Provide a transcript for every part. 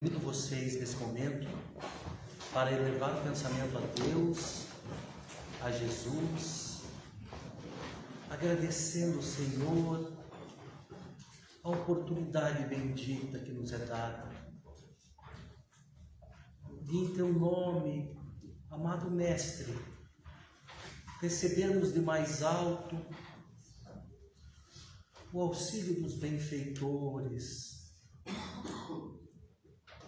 Convido vocês nesse momento para elevar o pensamento a Deus, a Jesus, agradecendo ao Senhor a oportunidade bendita que nos é dada de, em Teu nome, amado Mestre, recebermos de mais alto o auxílio dos benfeitores,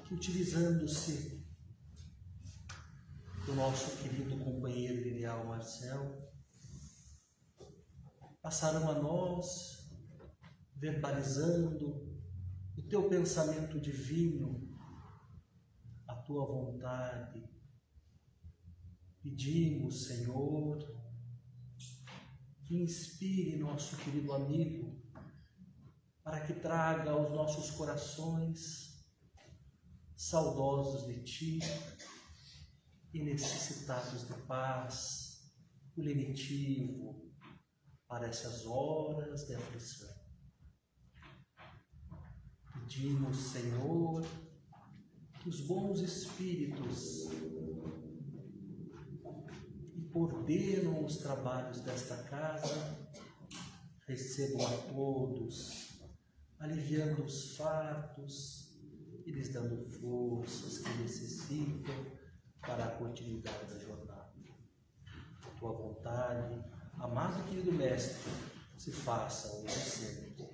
que, utilizando-se do nosso querido companheiro ideal Marcel, passaram a nós, verbalizando o Teu pensamento divino, a Tua vontade. Pedimos, Senhor, que inspire nosso querido amigo, para que traga aos nossos corações saudosos de Ti e necessitados de paz, o lenitivo para essas horas de aflição. Pedimos, Senhor, que os bons espíritos que coordenam os trabalhos desta casa recebam a todos, aliviando os fardos e lhes dando forças que necessitam para a continuidade da jornada. Tua vontade, amado e querido Mestre, se faça hoje e sempre.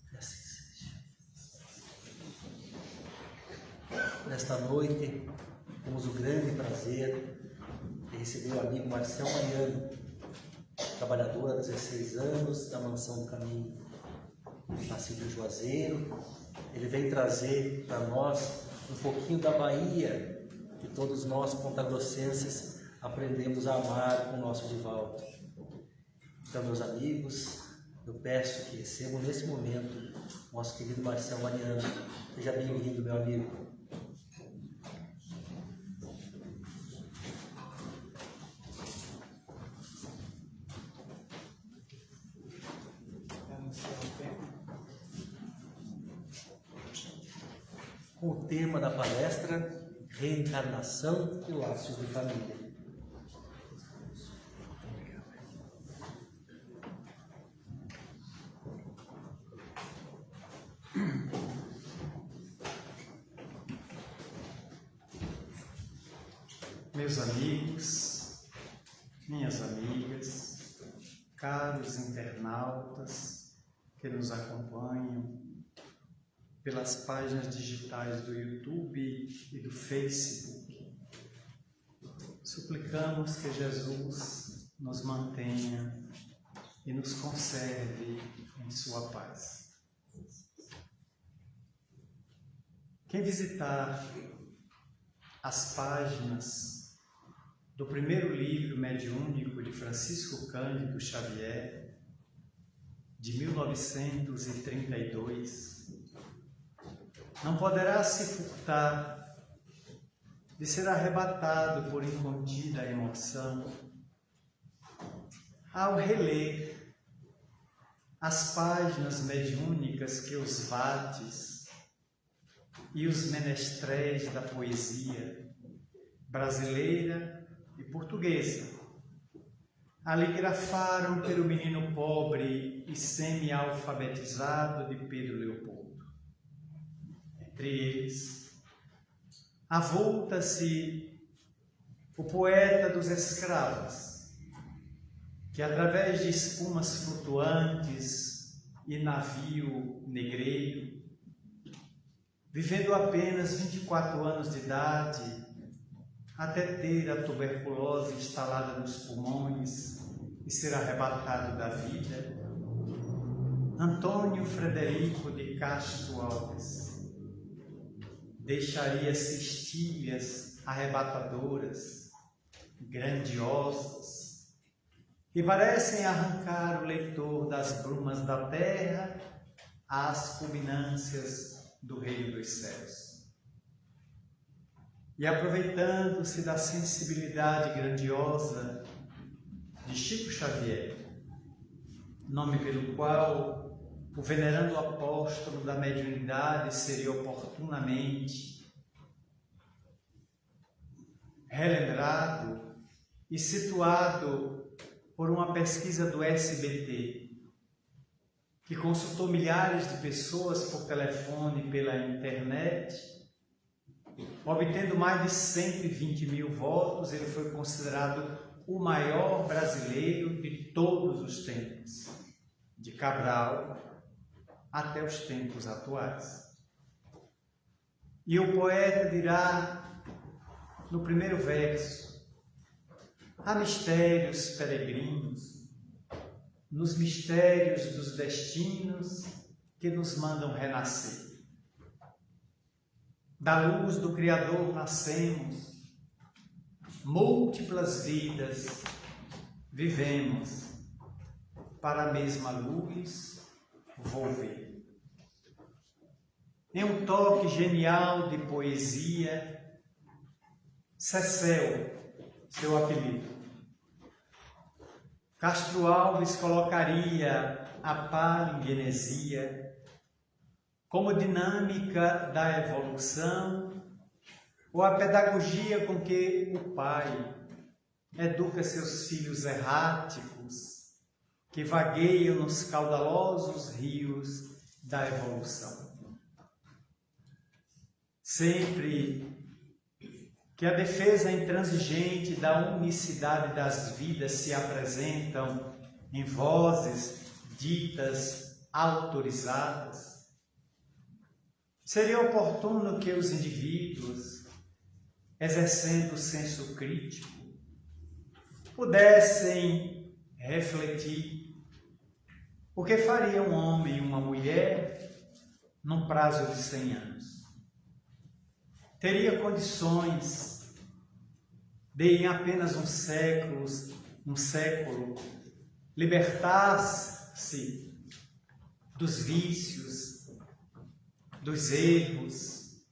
Que assim seja. Nesta noite, temos o grande prazer de receber o amigo Marcel Mariano, trabalhador há 16 anos da Mansão do Caminho, nascido em Juazeiro. Ele vem trazer para nós um pouquinho da Bahia, que todos nós, pontagrossenses, aprendemos a amar com o nosso Divaldo. Então, meus amigos, eu peço que recebam nesse momento nosso querido Marcel Mariano. Seja bem-vindo, meu amigo. Com o tema da palestra, reencarnação e laços de família. Meus amigos, minhas amigas, caros internautas que nos acompanham pelas páginas digitais do YouTube e do Facebook, suplicamos que Jesus nos mantenha e nos conserve em sua paz. Quem visitar as páginas do primeiro livro mediúnico de Francisco Cândido Xavier, de 1932, não poderá se furtar de ser arrebatado por incontida emoção ao reler as páginas mediúnicas que os vates e os menestréis da poesia brasileira e portuguesa ali grafaram pelo menino pobre e semi-alfabetizado de Pedro Leopoldo. Entre eles, avulta-se o poeta dos escravos, que através de espumas flutuantes e navio negreiro, vivendo apenas 24 anos de idade, até ter a tuberculose instalada nos pulmões e ser arrebatado da vida, Antônio Frederico de Castro Alves deixaria cestilhas arrebatadoras, grandiosas, que parecem arrancar o leitor das brumas da terra às culminâncias do reino dos céus. E aproveitando-se da sensibilidade grandiosa de Chico Xavier, nome pelo qual o venerando apóstolo da mediunidade seria oportunamente relembrado e situado por uma pesquisa do SBT, que consultou milhares de pessoas por telefone e pela internet, obtendo mais de 120 mil votos. Ele foi considerado o maior brasileiro de todos os tempos, de Cabral até os tempos atuais. E o poeta dirá no primeiro verso: há mistérios peregrinos nos mistérios dos destinos que nos mandam renascer. Da luz do Criador nascemos, múltiplas vidas vivemos, para a mesma luz volver. Em um toque genial de poesia, Cecel, seu apelido, Castro Alves colocaria a palingenesia como dinâmica da evolução, ou a pedagogia com que o pai educa seus filhos erráticos que vagueiam nos caudalosos rios da evolução. Sempre que a defesa intransigente da unicidade das vidas se apresentam em vozes ditas autorizadas, seria oportuno que os indivíduos, exercendo o senso crítico, pudessem refletir o que faria um homem e uma mulher num prazo de 100 anos. Teria condições de, em apenas um século, libertar-se dos vícios, dos erros,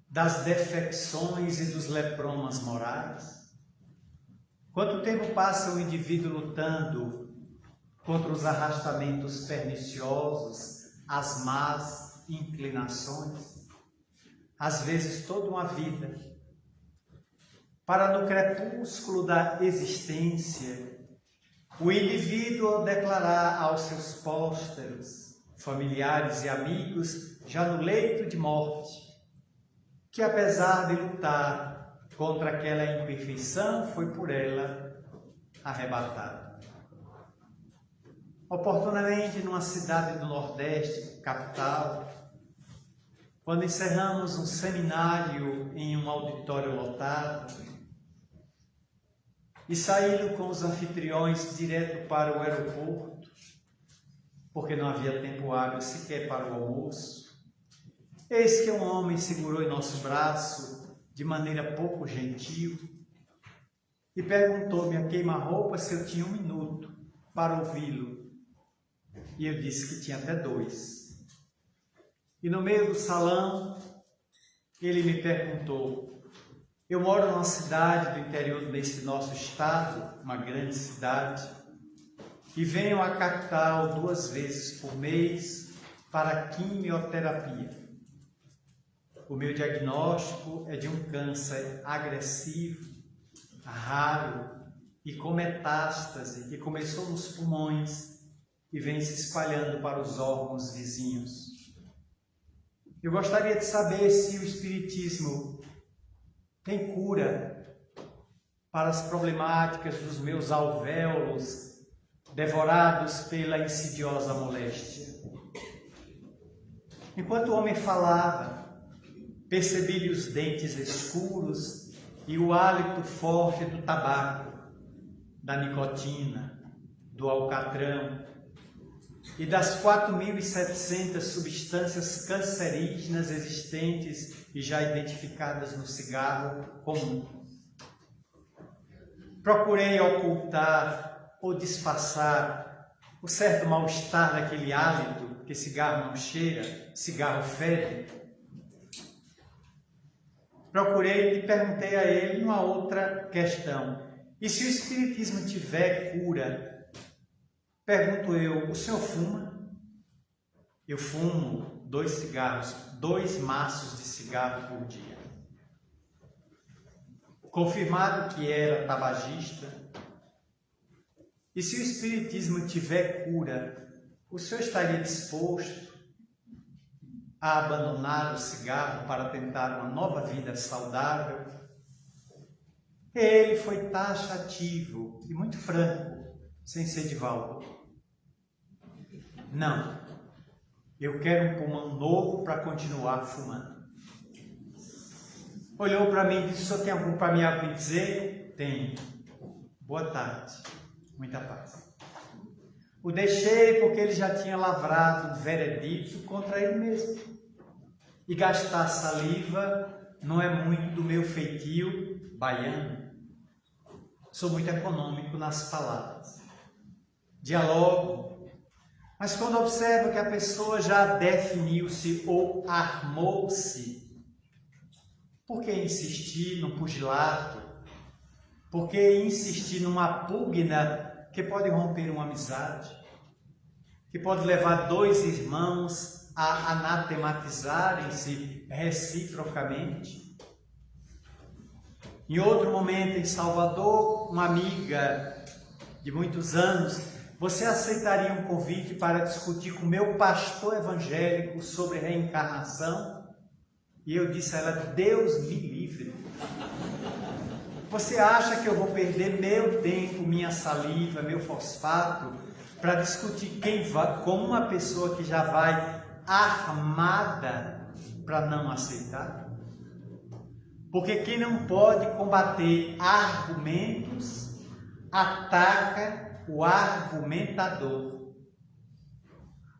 das defecções e dos lepromas morais? Quanto tempo passa o indivíduo lutando contra os arrastamentos perniciosos, as más inclinações? Às vezes toda uma vida, para no crepúsculo da existência, o indivíduo declarar aos seus pósteros, familiares e amigos, já no leito de morte, que apesar de lutar contra aquela imperfeição, foi por ela arrebatado. Oportunamente, numa cidade do Nordeste, capital, quando encerramos um seminário em um auditório lotado e saíram com os anfitriões direto para o aeroporto, porque não havia tempo hábil sequer para o almoço, eis que um homem segurou em nosso braço de maneira pouco gentil e perguntou-me a queima-roupa se eu tinha 1 minuto para ouvi-lo. E eu disse que tinha até 2. E no meio do salão, ele me perguntou: eu moro numa cidade do interior desse nosso estado, uma grande cidade, e venho à capital 2 vezes por mês para quimioterapia. O meu diagnóstico é de um câncer agressivo, raro e com metástase que começou nos pulmões e vem se espalhando para os órgãos vizinhos. Eu gostaria de saber se o Espiritismo tem cura para as problemáticas dos meus alvéolos devorados pela insidiosa moléstia. Enquanto o homem falava, percebi-lhe os dentes escuros e o hálito forte do tabaco, da nicotina, do alcatrão e das 4.700 substâncias cancerígenas existentes e já identificadas no cigarro comum. Procurei ocultar ou disfarçar o certo mal-estar daquele hálito, que cigarro não cheira, cigarro fede. Procurei e perguntei a ele uma outra questão: e se o Espiritismo tiver cura? Pergunto eu: o senhor fuma? Eu fumo 2 cigarros, 2 maços de cigarro por dia. Confirmado que era tabagista. E se o Espiritismo tiver cura, o senhor estaria disposto a abandonar o cigarro para tentar uma nova vida saudável? Ele foi taxativo e muito franco, sem ser de Valdo. Não, eu quero um pulmão novo para continuar fumando. Olhou para mim e disse: o senhor tem algo para me dizer? Tenho. Boa tarde, muita paz. O deixei porque ele já tinha lavrado um veredito contra ele mesmo. E gastar saliva não é muito do meu feitio baiano. Sou muito econômico nas palavras. Dialogo. Mas quando observo que a pessoa já definiu-se ou armou-se, por que insistir no pugilato? Por que insistir numa pugna que pode romper uma amizade? Que pode levar 2 irmãos a anatematizarem-se reciprocamente? Em outro momento, em Salvador, uma amiga de muitos anos: você aceitaria um convite para discutir com meu pastor evangélico sobre reencarnação? E eu disse a ela: Deus me livre. Você acha que eu vou perder meu tempo, minha saliva, meu fosfato para discutir com uma pessoa que já vai armada para não aceitar? Porque quem não pode combater argumentos ataca o argumentador.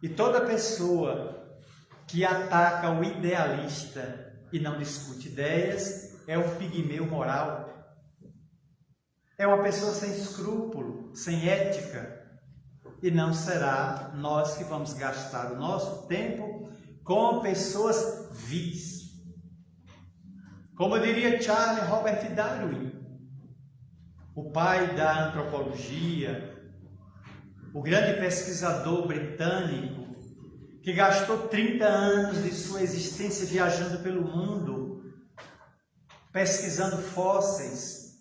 E toda pessoa que ataca o idealista e não discute ideias é um pigmeu moral. É uma pessoa sem escrúpulo, sem ética. E não será nós que vamos gastar o nosso tempo com pessoas vis. Como diria Charles Robert Darwin, o pai da antropologia, o grande pesquisador britânico, que gastou 30 anos de sua existência viajando pelo mundo, pesquisando fósseis,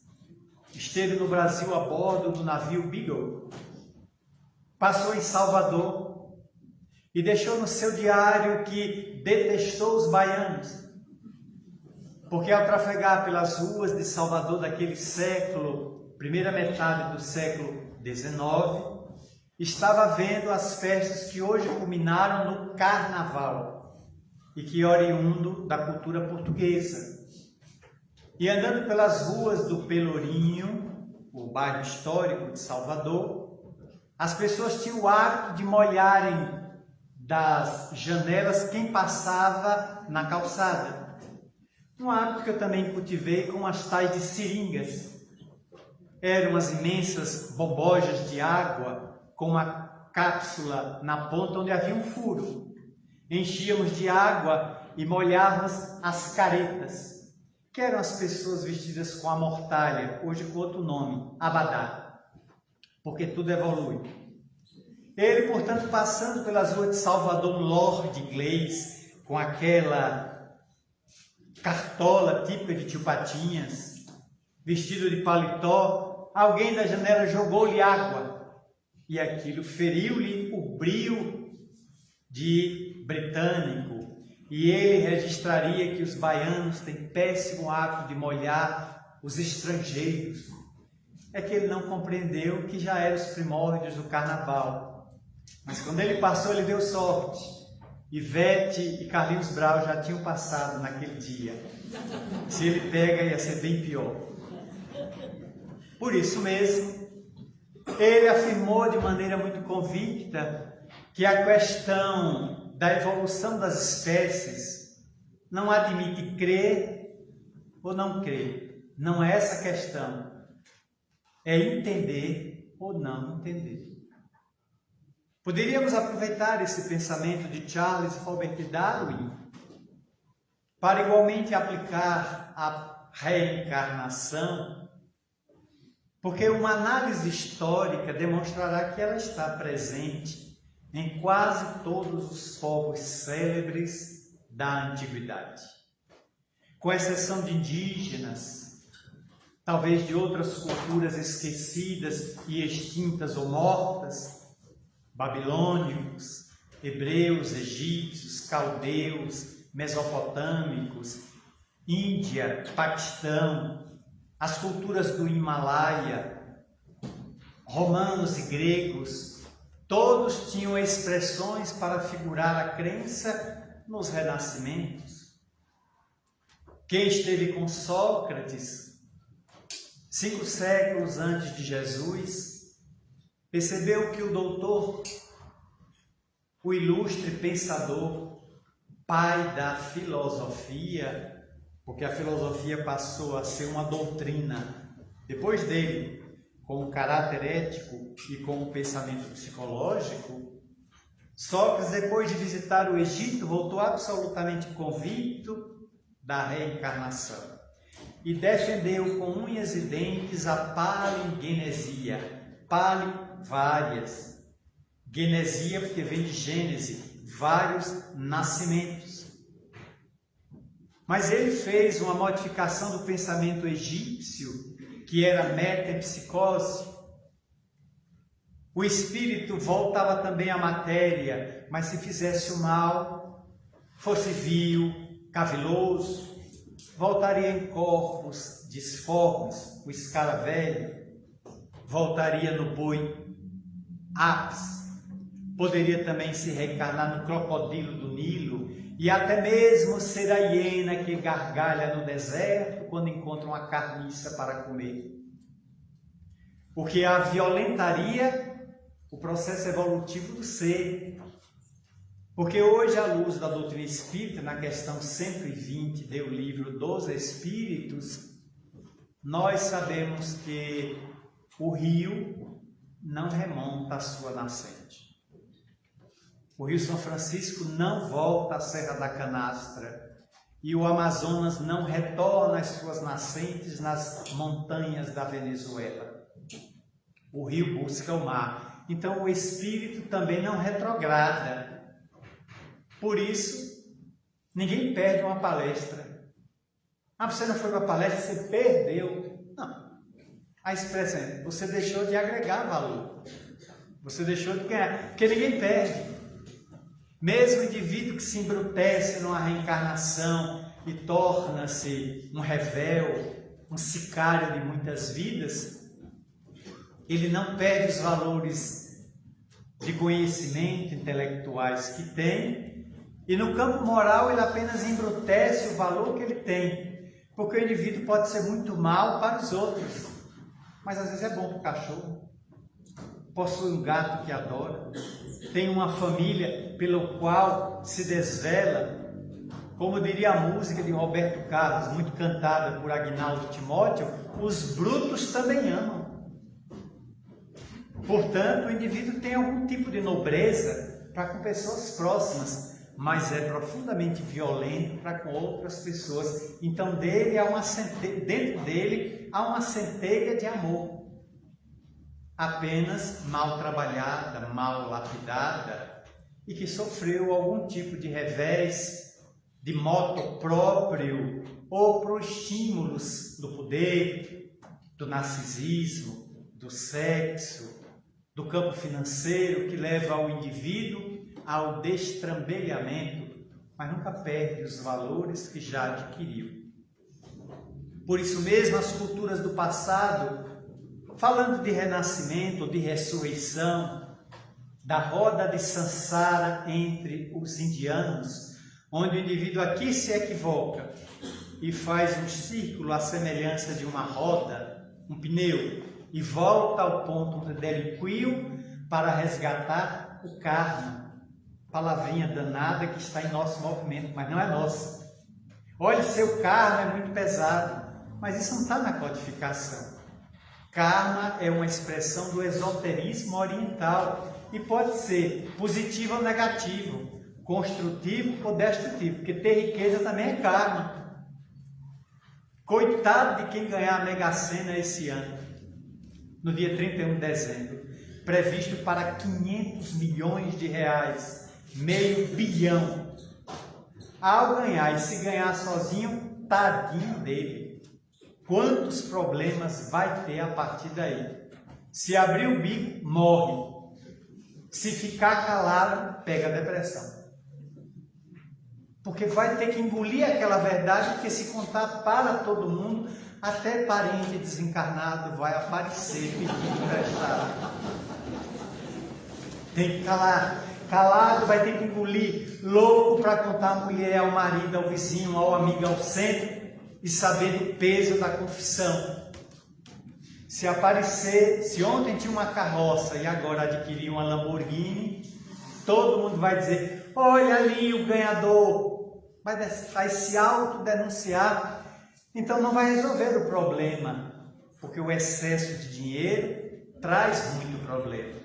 esteve no Brasil a bordo do navio Beagle, passou em Salvador e deixou no seu diário que detestou os baianos, porque ao trafegar pelas ruas de Salvador daquele século, primeira metade do século XIX, estava vendo as festas que hoje culminaram no Carnaval e que oriundo da cultura portuguesa. E andando pelas ruas do Pelourinho, o bairro histórico de Salvador, as pessoas tinham o hábito de molharem das janelas quem passava na calçada. Um hábito que eu também cultivei com as tais de seringas. Eram as imensas bobojas de água com uma cápsula na ponta onde havia um furo. Enchíamos de água e molhávamos as caretas, que eram as pessoas vestidas com a mortalha, hoje com outro nome, abadá, porque tudo evolui. Ele, portanto, passando pelas ruas de Salvador, um lorde inglês, com aquela cartola típica de tio Patinhas, vestido de paletó, alguém da janela jogou-lhe água, e aquilo feriu-lhe o brio de britânico, e ele registraria que os baianos têm péssimo hábito de molhar os estrangeiros. É que ele não compreendeu que já eram os primórdios do carnaval. Mas quando ele passou, ele deu sorte. Ivete e Carlinhos Brau já tinham passado naquele dia. Se ele pega, ia ser bem pior. Por isso mesmo, ele afirmou de maneira muito convicta que a questão da evolução das espécies não admite crer ou não crer. Não é essa a questão. É entender ou não entender. Poderíamos aproveitar esse pensamento de Charles Robert Darwin para igualmente aplicar a reencarnação, porque uma análise histórica demonstrará que ela está presente em quase todos os povos célebres da antiguidade. Com exceção de indígenas, talvez de outras culturas esquecidas e extintas ou mortas, babilônicos, hebreus, egípcios, caldeus, mesopotâmicos, Índia, Paquistão, as culturas do Himalaia, romanos e gregos, todos tinham expressões para figurar a crença nos renascimentos. Quem esteve com Sócrates, 5 séculos antes de Jesus, percebeu que o doutor, o ilustre pensador, pai da filosofia, porque a filosofia passou a ser uma doutrina depois dele, com o caráter ético e com o pensamento psicológico, Sócrates, depois de visitar o Egito, voltou absolutamente convicto da reencarnação e defendeu com unhas e dentes a palingenesia, pali, várias, genesia porque vem de Gênese, vários nascimentos. Mas ele fez uma modificação do pensamento egípcio, que era metempsicose. O espírito voltava também à matéria, mas se fizesse o mal, fosse vil, caviloso, voltaria em corpos disformes, o escaravelho, voltaria no boi ápis, poderia também se reencarnar no crocodilo do Nilo e até mesmo ser a hiena que gargalha no deserto quando encontra uma carniça para comer. Porque a violentaria o processo evolutivo do ser. Porque hoje, à luz da doutrina espírita, na questão 120 do livro dos Espíritos, nós sabemos que o rio não remonta à sua nascente. O Rio São Francisco não volta à Serra da Canastra e o Amazonas não retorna às suas nascentes nas montanhas da Venezuela. O rio busca o mar. Então o espírito também não retrograda. Por isso, ninguém perde uma palestra. Ah, você não foi para a palestra, você perdeu. Não. A expressão é, você deixou de agregar valor. Você deixou de ganhar. Porque ninguém perde. Mesmo o indivíduo que se embrutece numa reencarnação e torna-se um revel, um sicário de muitas vidas, ele não perde os valores de conhecimento intelectuais que tem, e no campo moral ele apenas embrutece o valor que ele tem, porque o indivíduo pode ser muito mal para os outros, mas às vezes é bom para o cachorro, possui um gato que adora, tem uma família pelo qual se desvela, como diria a música de Roberto Carlos, muito cantada por Aguinaldo Timóteo, os brutos também amam. Portanto, o indivíduo tem algum tipo de nobreza para com pessoas próximas, mas é profundamente violento para com outras pessoas. Então, dentro dele há uma centelha de amor, apenas mal trabalhada, mal lapidada, e que sofreu algum tipo de revés, de moto próprio, ou por estímulos do poder, do narcisismo, do sexo, do campo financeiro, que leva ao indivíduo ao destrambelhamento, mas nunca perde os valores que já adquiriu. Por isso mesmo, as culturas do passado, falando de renascimento, de ressurreição, da roda de Sansara entre os indianos, onde o indivíduo aqui se equivoca e faz um círculo à semelhança de uma roda, um pneu, e volta ao ponto onde deliquiu para resgatar o karma, palavrinha danada que está em nosso movimento, mas não é nossa. Olha, seu karma é muito pesado, mas isso não está na codificação. Karma é uma expressão do esoterismo oriental e pode ser positivo ou negativo, construtivo ou destrutivo, porque ter riqueza também é karma. Coitado de quem ganhar a Mega Sena esse ano, no dia 31 de dezembro. previsto para 500 milhões de reais, meio bilhão. Ao ganhar, e se ganhar sozinho, tadinho dele. Quantos problemas vai ter a partir daí? Se abrir o bico, morre. Se ficar calado, pega depressão. Porque vai ter que engolir aquela verdade, porque se contar para todo mundo, até parente desencarnado vai aparecer pedindo emprestado. Tem que calar. Calado vai ter que engolir. Louco para contar à mulher, ao marido, ao vizinho, ao amigo, ao centro e saber do peso da confissão. Se aparecer, se ontem tinha uma carroça e agora adquiriu uma Lamborghini, todo mundo vai dizer, olha ali o ganhador. Vai se autodenunciar. Então não vai resolver o problema, porque o excesso de dinheiro traz muito problema.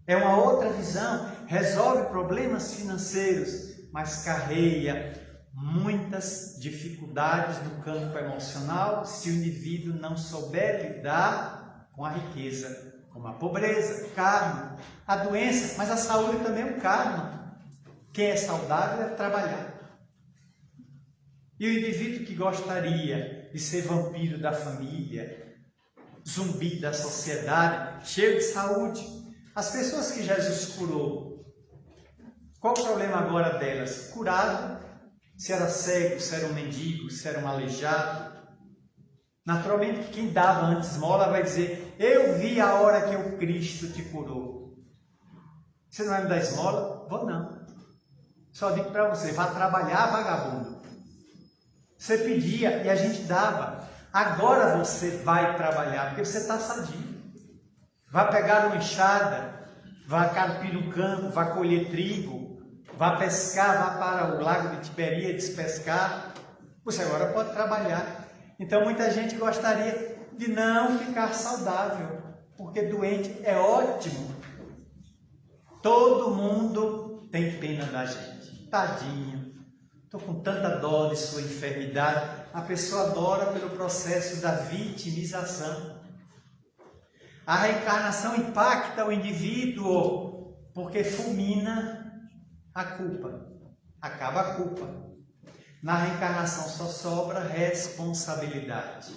É uma outra visão, resolve problemas financeiros, mas carrega muitas dificuldades no campo emocional se o indivíduo não souber lidar com a riqueza, com a pobreza, karma, a doença, mas a saúde também é um karma. Quem é saudável deve trabalhar. E o indivíduo que gostaria de ser vampiro da família, zumbi da sociedade, cheio de saúde, as pessoas que Jesus curou, qual o problema agora delas? Curado, se era cego, se era um mendigo, se era um aleijado. Naturalmente, quem dava antes esmola vai dizer, eu vi a hora que o Cristo te curou. Você não vai me dar esmola? Vou não. Só digo para você, vá trabalhar, vagabundo. Você pedia e a gente dava. Agora você vai trabalhar, porque você está sadio. Vai pegar uma enxada, vai carpir no campo, vai colher trigo, vai pescar, vai para o lago de Tiberíades pescar. Você agora pode trabalhar. Então muita gente gostaria de não ficar saudável, porque doente é ótimo. Todo mundo tem pena da gente. Tadinho, estou com tanta dó de sua enfermidade. A pessoa adora pelo processo da vitimização. A reencarnação impacta o indivíduo porque fulmina a culpa, acaba a culpa. Na reencarnação só sobra responsabilidade.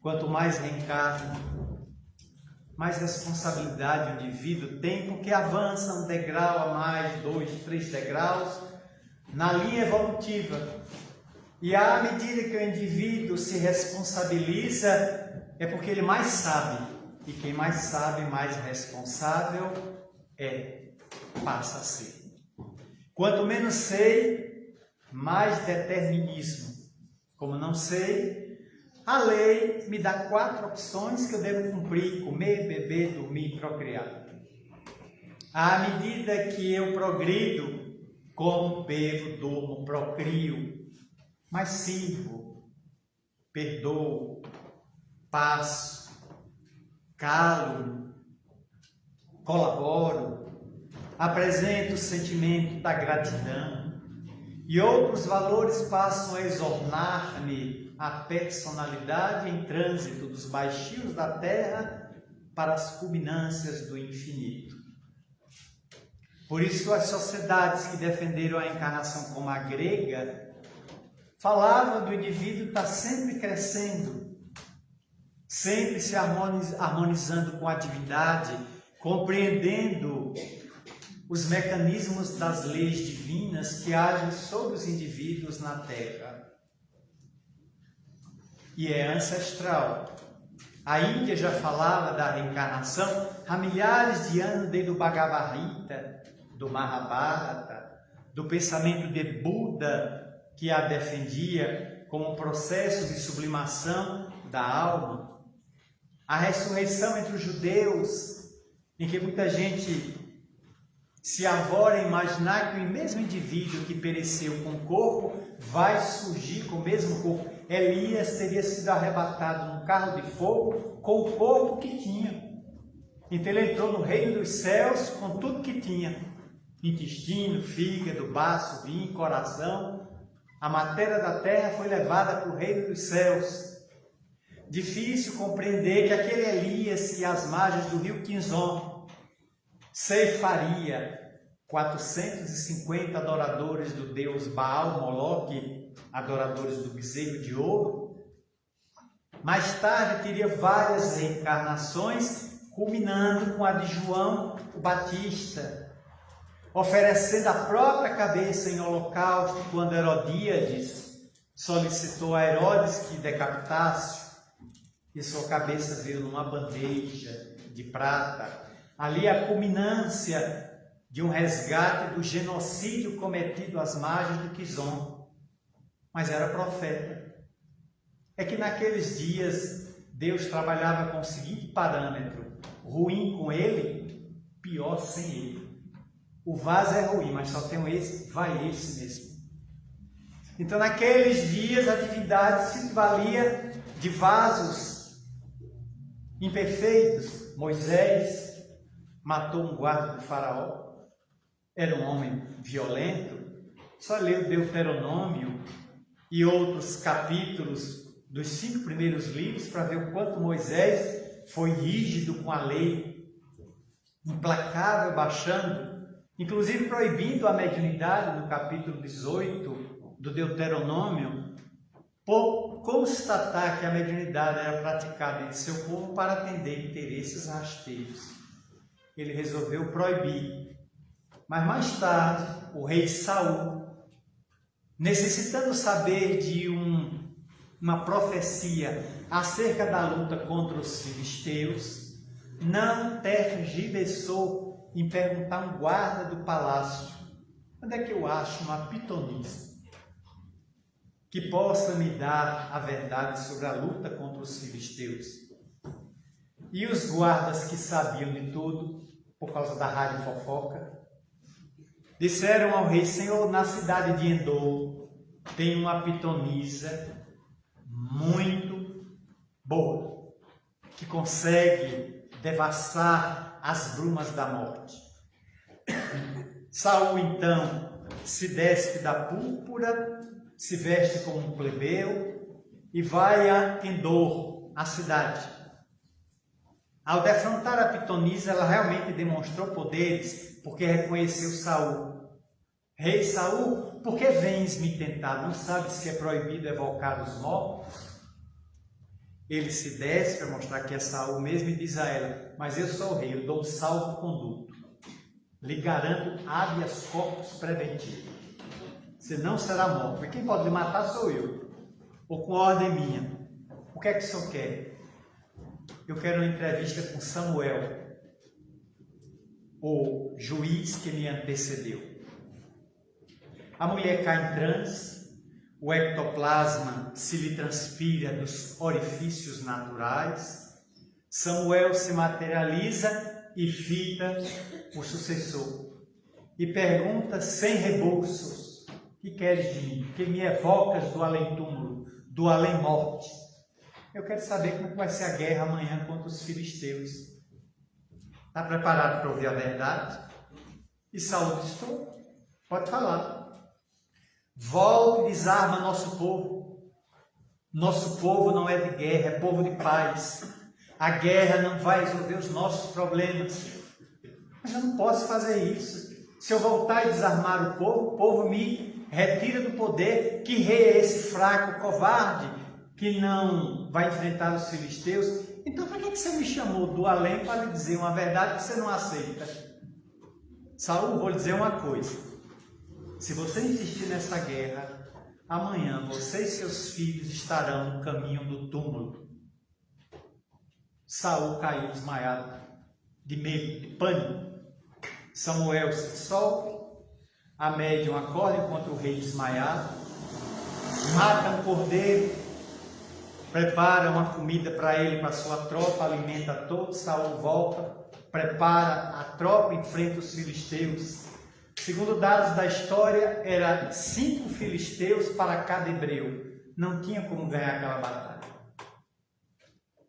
Quanto mais reencarna, mais responsabilidade o indivíduo tem, porque avança um degrau a mais, 2, 3 degraus, na linha evolutiva. E à medida que o indivíduo se responsabiliza, é porque ele mais sabe. E quem mais sabe, mais responsável passa a ser. Quanto menos sei, mais determinismo. Como não sei, a lei me dá 4 opções que eu devo cumprir: comer, beber, dormir e procriar. À medida que eu progrido, como, bebo, durmo, procrio, mas sirvo, perdoo, passo, calo, colaboro, apresento o sentimento da gratidão e outros valores passam a exornar-me a personalidade em trânsito dos baixios da terra para as culminâncias do infinito. Por isso as sociedades que defenderam a encarnação como a grega falavam do indivíduo estar sempre crescendo, sempre se harmonizando com a divindade, compreendendo os mecanismos das leis divinas que agem sobre os indivíduos na Terra. E é ancestral. A Índia já falava da reencarnação há milhares de anos, desde o Bhagavad Gita, do Mahabharata, do pensamento de Buda, que a defendia como processo de sublimação da alma. A ressurreição entre os judeus, em que muita gente se avora em imaginar que o mesmo indivíduo que pereceu com o corpo vai surgir com o mesmo corpo. Elias teria sido arrebatado num carro de fogo com o corpo que tinha. Então ele entrou no reino dos céus com tudo que tinha: intestino, fígado, baço, rim, coração. A matéria da terra foi levada para o reino dos céus. difícil compreender que aquele Elias que às margens do rio Quinzon ceifaria 450 adoradores do deus Baal, Moloque, adoradores do bezerro de ouro, mais tarde teria várias reencarnações, culminando com a de João o Batista, oferecendo a própria cabeça em holocausto quando Herodíades solicitou a Herodes que decapitasse, e sua cabeça veio numa bandeja de prata. Ali a culminância de um resgate do genocídio cometido às margens do Quizon. Mas era profeta. É que naqueles dias Deus trabalhava com o seguinte parâmetro: ruim com ele, pior sem ele. O vaso é ruim, mas só tem esse, vai esse mesmo. Então naqueles dias a divindade se valia de vasos imperfeitos. Moisés matou um guarda do faraó, era um homem violento. Só leu Deuteronômio e outros capítulos dos 5 primeiros livros para ver o quanto Moisés foi rígido com a lei, implacável, baixando, inclusive proibindo a mediunidade no capítulo 18 do Deuteronômio, por constatar que a mediunidade era praticada entre seu povo para atender interesses rasteiros. Ele resolveu proibir. Mas mais tarde, o rei Saul, necessitando saber de uma profecia acerca da luta contra os filisteus, não tergiversou em perguntar a um guarda do palácio: onde é que eu acho uma pitonisa que possa me dar a verdade sobre a luta contra os filisteus? E os guardas, que sabiam de tudo, por causa da rádio fofoca, disseram ao rei: Senhor, na cidade de Endor tem uma pitonisa muito boa, que consegue devassar as brumas da morte. Saul então se despe da púrpura, se veste como um plebeu e vai a Endor, a cidade. Ao defrontar a pitonisa, ela realmente demonstrou poderes, porque reconheceu Saul. Rei Saul, por que vens me tentar? Não sabes que é proibido evocar os mortos? Ele se desce para mostrar que é Saul mesmo e diz a ela: mas eu sou o rei, eu dou um salvo-conduto, lhe garanto habeas corpus preventivo. Você não será morto, mas quem pode lhe matar sou eu, ou com ordem minha. O que é que o senhor quer? Eu quero uma entrevista com Samuel, o juiz que me antecedeu. A mulher cai em transe, o ectoplasma se lhe transpira dos orifícios naturais, Samuel se materializa e fica o sucessor. E pergunta sem rebolsos: que queres de mim? Que me evocas do além-túmulo, do além-morte? Eu quero saber como vai ser a guerra amanhã contra os filisteus. Está preparado para ouvir a verdade? E Saul diz: estou, pode falar. Volta e desarma nosso povo. Nosso povo não é de guerra, é povo de paz. A guerra não vai resolver os nossos problemas. Mas eu não posso fazer isso. Se eu voltar e desarmar o povo me retira do poder. Que rei é esse fraco, covarde, que não vai enfrentar os filisteus? Então, para que você me chamou do além para lhe dizer uma verdade que você não aceita? Saul, vou lhe dizer uma coisa: se você insistir nessa guerra, amanhã você e seus filhos estarão no caminho do túmulo. Saul caiu desmaiado, de medo, de pânico. Samuel se dissolve, a médium acorda enquanto o rei desmaiado, mata um cordeiro, prepara uma comida para ele, para sua tropa, alimenta todos. Saul volta, prepara a tropa, enfrenta os filisteus. Segundo dados da história, era 5 filisteus para cada hebreu. Não tinha como ganhar aquela batalha.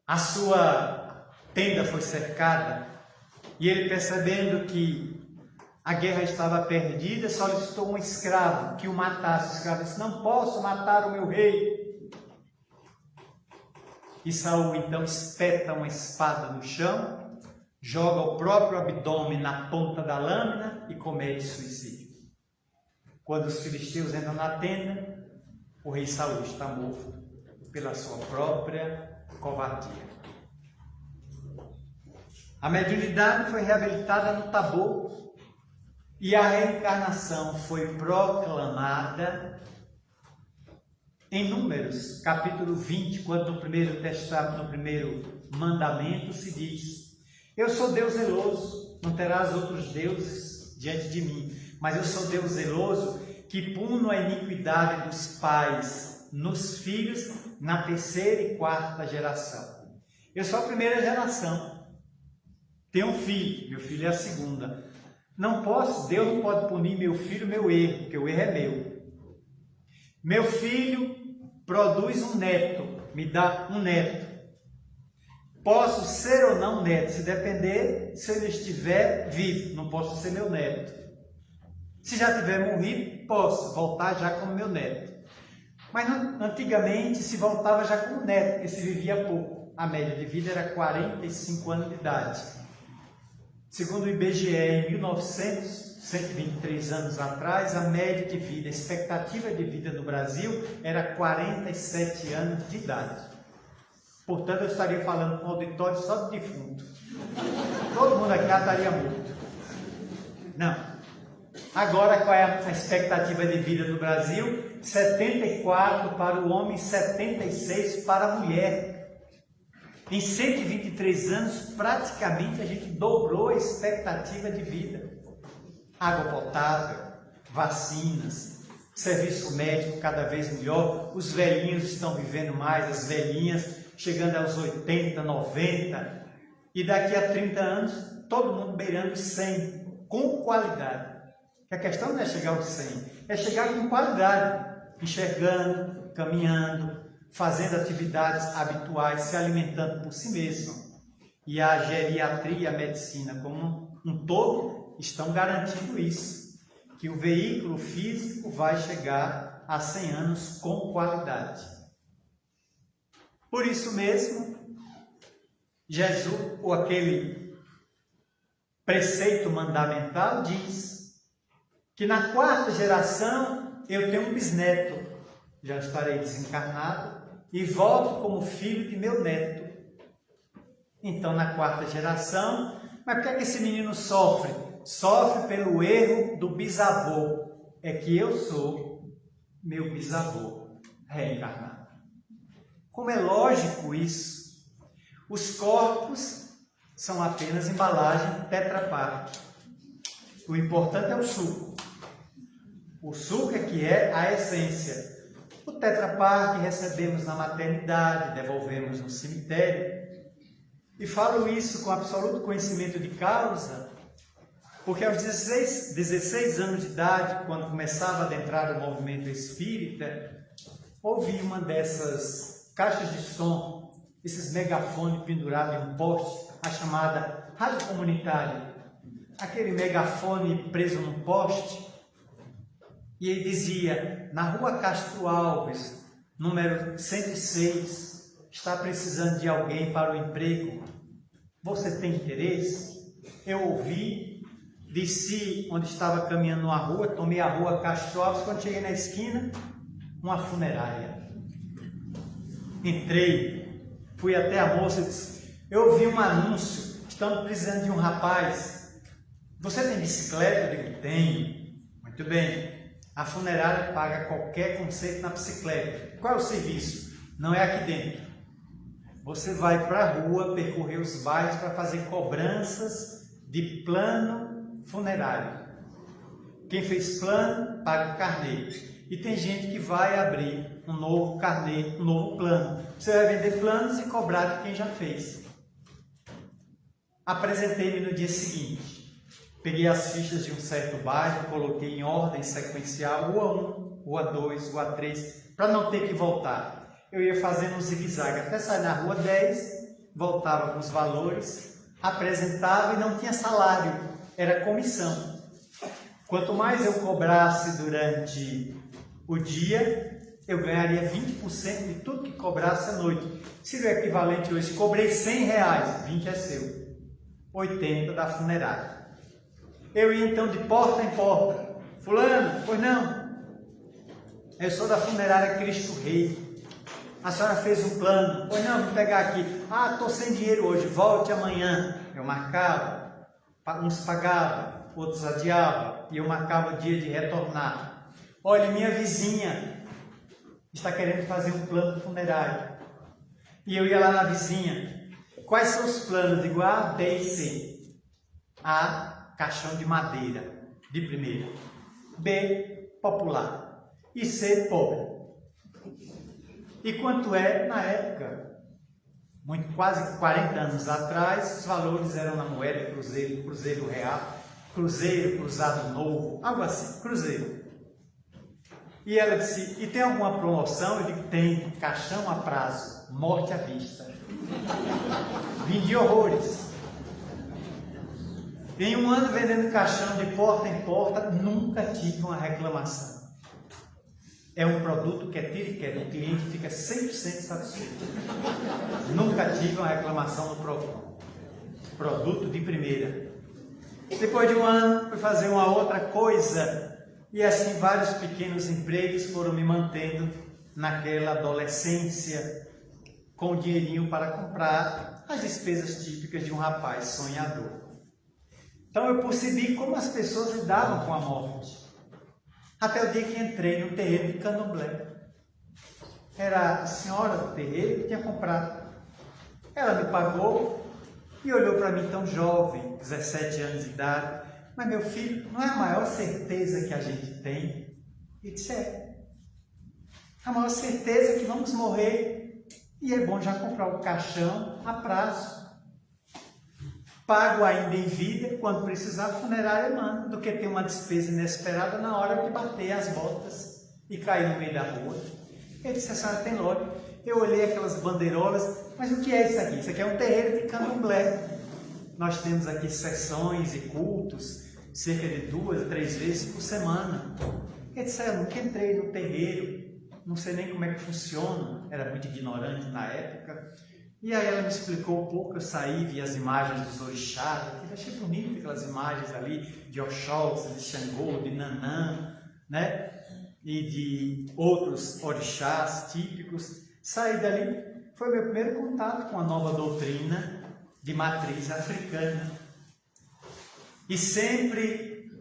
A sua tenda foi cercada e ele, percebendo que a guerra estava perdida, solicitou um escravo que o matasse. O escravo disse: não posso matar o meu rei. E Saul então espeta uma espada no chão, joga o próprio abdômen na ponta da lâmina e comete suicídio. Quando os filisteus entram na tenda, o rei Saul está morto pela sua própria covardia. A mediunidade foi reabilitada no Tabor e a reencarnação foi proclamada em Números, capítulo 20, quando no primeiro testamento, no primeiro mandamento se diz: eu sou Deus zeloso, não terás outros deuses diante de mim, mas eu sou Deus zeloso que puno a iniquidade dos pais nos filhos na terceira e quarta geração. Eu sou a primeira geração, tenho um filho, meu filho é a segunda. Deus não pode punir meu filho, meu erro, porque o erro é meu. Meu filho produz um neto, me dá um neto. Posso ser ou não neto, se depender, se ele estiver vivo, não posso ser meu neto. Se já tiver morrido, posso voltar já como meu neto. Mas antigamente se voltava já como neto, porque se vivia pouco. A média de vida era 45 anos de idade. Segundo o IBGE, em 1900, 123 anos atrás, a média de vida, a expectativa de vida no Brasil era 47 anos de idade. Portanto, eu estaria falando com um auditório só de defunto. Todo mundo aqui já estaria morto. Não. Agora, qual é a expectativa de vida no Brasil? 74 para o homem, 76 para a mulher. Em 123 anos, praticamente a gente dobrou a expectativa de vida. Água potável, vacinas, serviço médico cada vez melhor, os velhinhos estão vivendo mais, as velhinhas chegando aos 80, 90, e daqui a 30 anos, todo mundo beirando 100, com qualidade. A questão não é chegar aos 100, é chegar com qualidade, enxergando, caminhando, fazendo atividades habituais, se alimentando por si mesmo. E a geriatria e a medicina como um todo estão garantindo isso, que o veículo físico vai chegar a 100 anos com qualidade. Por isso mesmo, Jesus, ou aquele preceito mandamental diz que na quarta geração eu tenho um bisneto, já estarei desencarnado, e volto como filho de meu neto. Então, na quarta geração, mas por que esse menino sofre? Sofre pelo erro do bisavô. É que eu sou meu bisavô reencarnado. Como é lógico isso? Os corpos são apenas embalagem Tetra Pak. O importante é o suco. O suco é que é a essência. O Tetra Pak recebemos na maternidade, devolvemos no cemitério. E falo isso com absoluto conhecimento de causa, porque aos 16 anos de idade, quando começava a adentrar o movimento espírita, ouvi uma dessas caixas de som, esses megafones pendurados em um poste, a chamada rádio comunitária. Aquele megafone preso num poste, e ele dizia: na rua Castro Alves, número 106, está precisando de alguém para o emprego. Você tem interesse? Eu ouvi, desci onde estava caminhando numa rua, tomei a rua Castro Alves, quando cheguei na esquina, uma funerária. Entrei, fui até a moça e disse: eu vi um anúncio, estamos precisando de um rapaz. Você tem bicicleta? Eu digo: tenho. Muito bem. A funerária paga qualquer conceito na bicicleta. Qual é o serviço? Não é aqui dentro. Você vai para a rua, percorrer os bairros para fazer cobranças de plano funerário. Quem fez plano, paga o carnê. E tem gente que vai abrir um novo carnê, um novo plano. Você vai vender planos e cobrar de quem já fez. Apresentei-me no dia seguinte. Peguei as fichas de um certo bairro, coloquei em ordem sequencial, Rua 1, Rua 2, Rua 3, para não ter que voltar. Eu ia fazendo um zigue-zague até sair na Rua 10, voltava com os valores, apresentava e não tinha salário, era comissão. Quanto mais eu cobrasse durante o dia, eu ganharia 20% de tudo que cobrasse à noite. Seria o equivalente hoje, cobrei R$100, 20 é seu, 80 da funerária. Eu ia então de porta em porta. Fulano, pois não? Eu sou da funerária Cristo Rei. A senhora fez um plano. Pois não, vou pegar aqui. Ah, estou sem dinheiro hoje, volte amanhã. Eu marcava, uns pagavam, outros adiavam, e eu marcava o dia de retornar. Olha, minha vizinha está querendo fazer um plano funerário. E eu ia lá na vizinha. Quais são os planos? Digo A, B e C. A, caixão de madeira, de primeira. B, popular. E C, pobre. E quanto é na época? Quase 40 anos atrás, os valores eram na moeda cruzeiro, cruzeiro real, cruzeiro, cruzado novo, algo assim, cruzeiro. E ela disse, e tem alguma promoção? Eu digo, tem, caixão a prazo, morte à vista. Vendi horrores. Em um ano vendendo caixão de porta em porta, nunca tive uma reclamação. É um produto que é tira e queda, o cliente fica 100% satisfeito. Nunca tive uma reclamação no Procon. Produto de primeira. Depois de um ano, fui fazer uma outra coisa. E assim, vários pequenos empregos foram me mantendo naquela adolescência, com dinheirinho para comprar as despesas típicas de um rapaz sonhador. Então eu percebi como as pessoas lidavam com a morte. Até o dia que entrei no terreiro de Candomblé. Era a senhora do terreiro que tinha comprado. Ela me pagou e olhou para mim tão jovem, 17 anos de idade. Mas meu filho, não é a maior certeza que a gente tem? E disse, a maior certeza é que vamos morrer. E é bom já comprar o caixão a prazo. Pago ainda em vida, quando precisar, a funerária manda, do que ter uma despesa inesperada na hora que bater as botas e cair no meio da rua. Ele disse, a senhora tem lógica. Eu olhei aquelas bandeirolas, mas o que é isso aqui? Isso aqui é um terreiro de Candomblé. Nós temos aqui sessões e cultos, cerca de 2 a 3 vezes por semana. Ele disse, eu nunca entrei no terreiro, não sei nem como é que funciona, era muito ignorante na época. E aí ela me explicou um pouco, eu saí, vi as imagens dos orixás, eu achei bonito aquelas imagens ali de Oxóssi, de Xangô, de Nanã, né? E de outros orixás típicos. Saí dali, foi meu primeiro contato com a nova doutrina de matriz africana. E sempre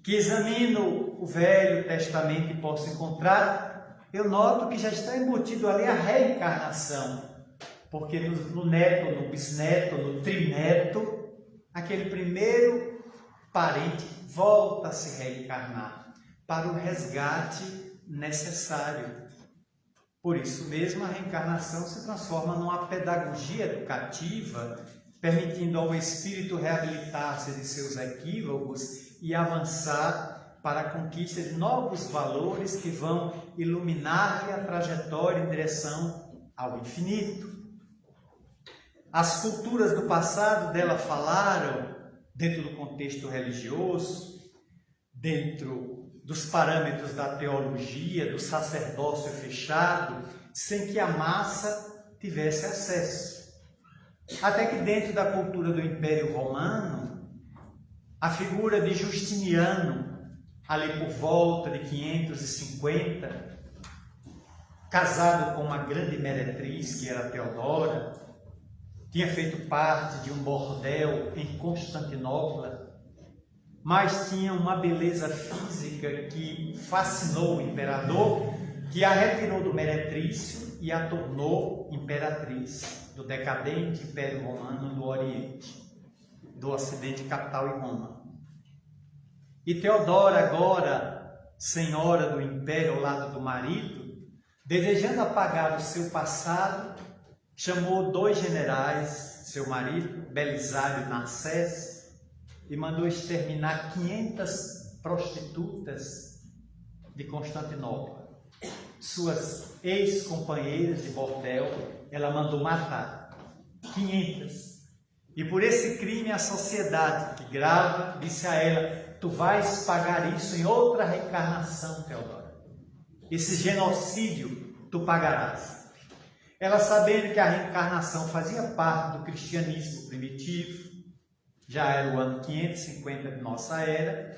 que examino o Velho Testamento e posso encontrar, eu noto que já está embutido ali a reencarnação. Porque no neto, no bisneto, no trineto, aquele primeiro parente volta a se reencarnar para o resgate necessário. Por isso mesmo, a reencarnação se transforma numa pedagogia educativa, permitindo ao espírito reabilitar-se de seus equívocos e avançar para a conquista de novos valores que vão iluminar-lhe a trajetória em direção ao infinito. As culturas do passado dela falaram dentro do contexto religioso, dentro dos parâmetros da teologia, do sacerdócio fechado, sem que a massa tivesse acesso. Até que dentro da cultura do Império Romano, a figura de Justiniano, ali por volta de 550, casado com uma grande meretriz, que era Teodora, tinha feito parte de um bordel em Constantinopla, mas tinha uma beleza física que fascinou o imperador, que a retirou do meretrício e a tornou imperatriz do decadente Império Romano do Oriente, do Ocidente capital em Roma. E Teodora, agora senhora do império ao lado do marido, desejando apagar o seu passado, chamou 2 generais, seu marido, Belisário e Narcés, e mandou exterminar 500 prostitutas de Constantinopla. Suas ex-companheiras de bordel, ela mandou matar 500. E por esse crime a sociedade que grava disse a ela, tu vais pagar isso em outra reencarnação, Teodora. esse genocídio tu pagarás. Ela, sabendo que a reencarnação fazia parte do cristianismo primitivo, já era o ano 550 de nossa era,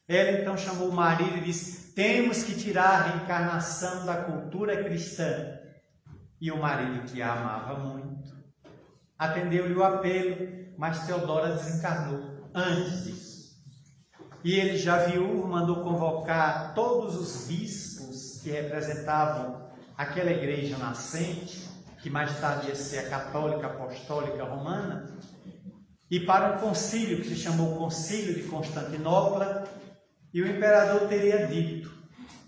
ela então chamou o marido e disse: temos que tirar a reencarnação da cultura cristã. E o marido, que a amava muito, atendeu-lhe o apelo, mas Teodora desencarnou antes disso. E ele, já viúvo, mandou convocar todos os bispos que representavam aquela igreja nascente, que mais tarde ia ser a católica apostólica romana, e para um concílio que se chamou Concílio de Constantinopla, e o imperador teria dito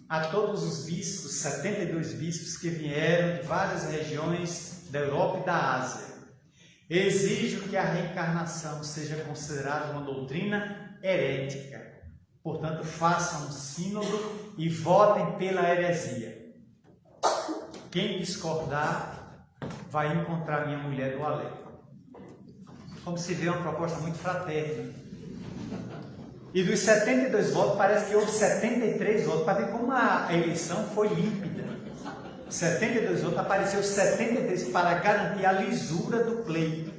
a todos os bispos, 72 bispos que vieram de várias regiões da Europa e da Ásia: exijo que a reencarnação seja considerada uma doutrina herética. Portanto, façam um sínodo e votem pela heresia. Quem discordar vai encontrar minha mulher do além. Como se vê, uma proposta muito fraterna. E dos 72 votos, parece que houve 73 votos, para ver como a eleição foi límpida. 72 votos, apareceu 73 para garantir a lisura do pleito.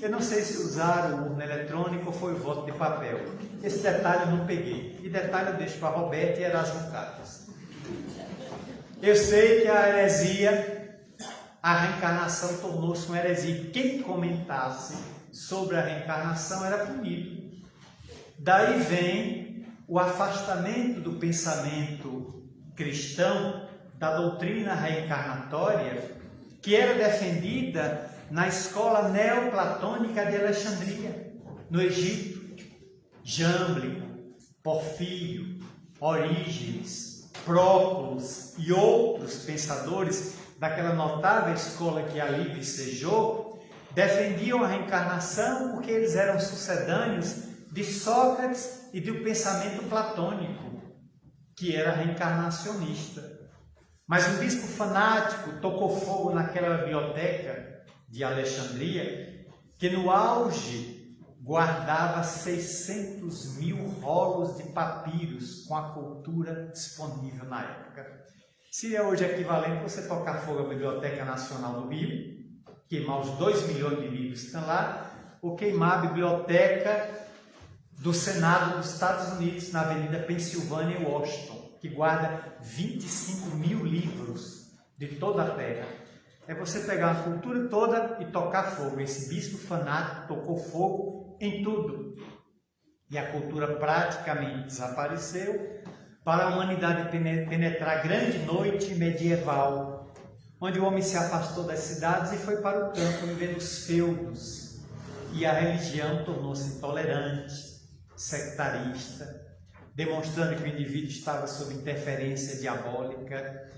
Eu não sei se usaram urna eletrônica ou foi voto de papel. Esse detalhe eu não peguei. E detalhe eu deixo para Roberto e Erasmo Carlos. Eu sei que a heresia, a reencarnação tornou-se uma heresia. Quem comentasse sobre a reencarnação era punido. Daí vem o afastamento do pensamento cristão da doutrina reencarnatória, que era defendida na escola neoplatônica de Alexandria, no Egito. Jâmblico, Porfírio, Orígenes, Próculos e outros pensadores daquela notável escola que ali vicejou defendiam a reencarnação porque eles eram sucedâneos de Sócrates e do pensamento platônico, que era reencarnacionista. Mas um bispo fanático tocou fogo naquela biblioteca de Alexandria, que no auge guardava 600 mil rolos de papiros com a cultura disponível na época. Seria hoje equivalente você tocar fogo à Biblioteca Nacional do Rio, queimar os 2 milhões de livros que estão lá, ou queimar a biblioteca do Senado dos Estados Unidos, na Avenida Pensilvânia em Washington, que guarda 25 mil livros de toda a terra. É você pegar a cultura toda e tocar fogo. Esse bispo fanático tocou fogo em tudo. E a cultura praticamente desapareceu para a humanidade penetrar a grande noite medieval, onde o homem se afastou das cidades e foi para o campo viver nos feudos. E a religião tornou-se intolerante, sectarista, demonstrando que o indivíduo estava sob interferência diabólica.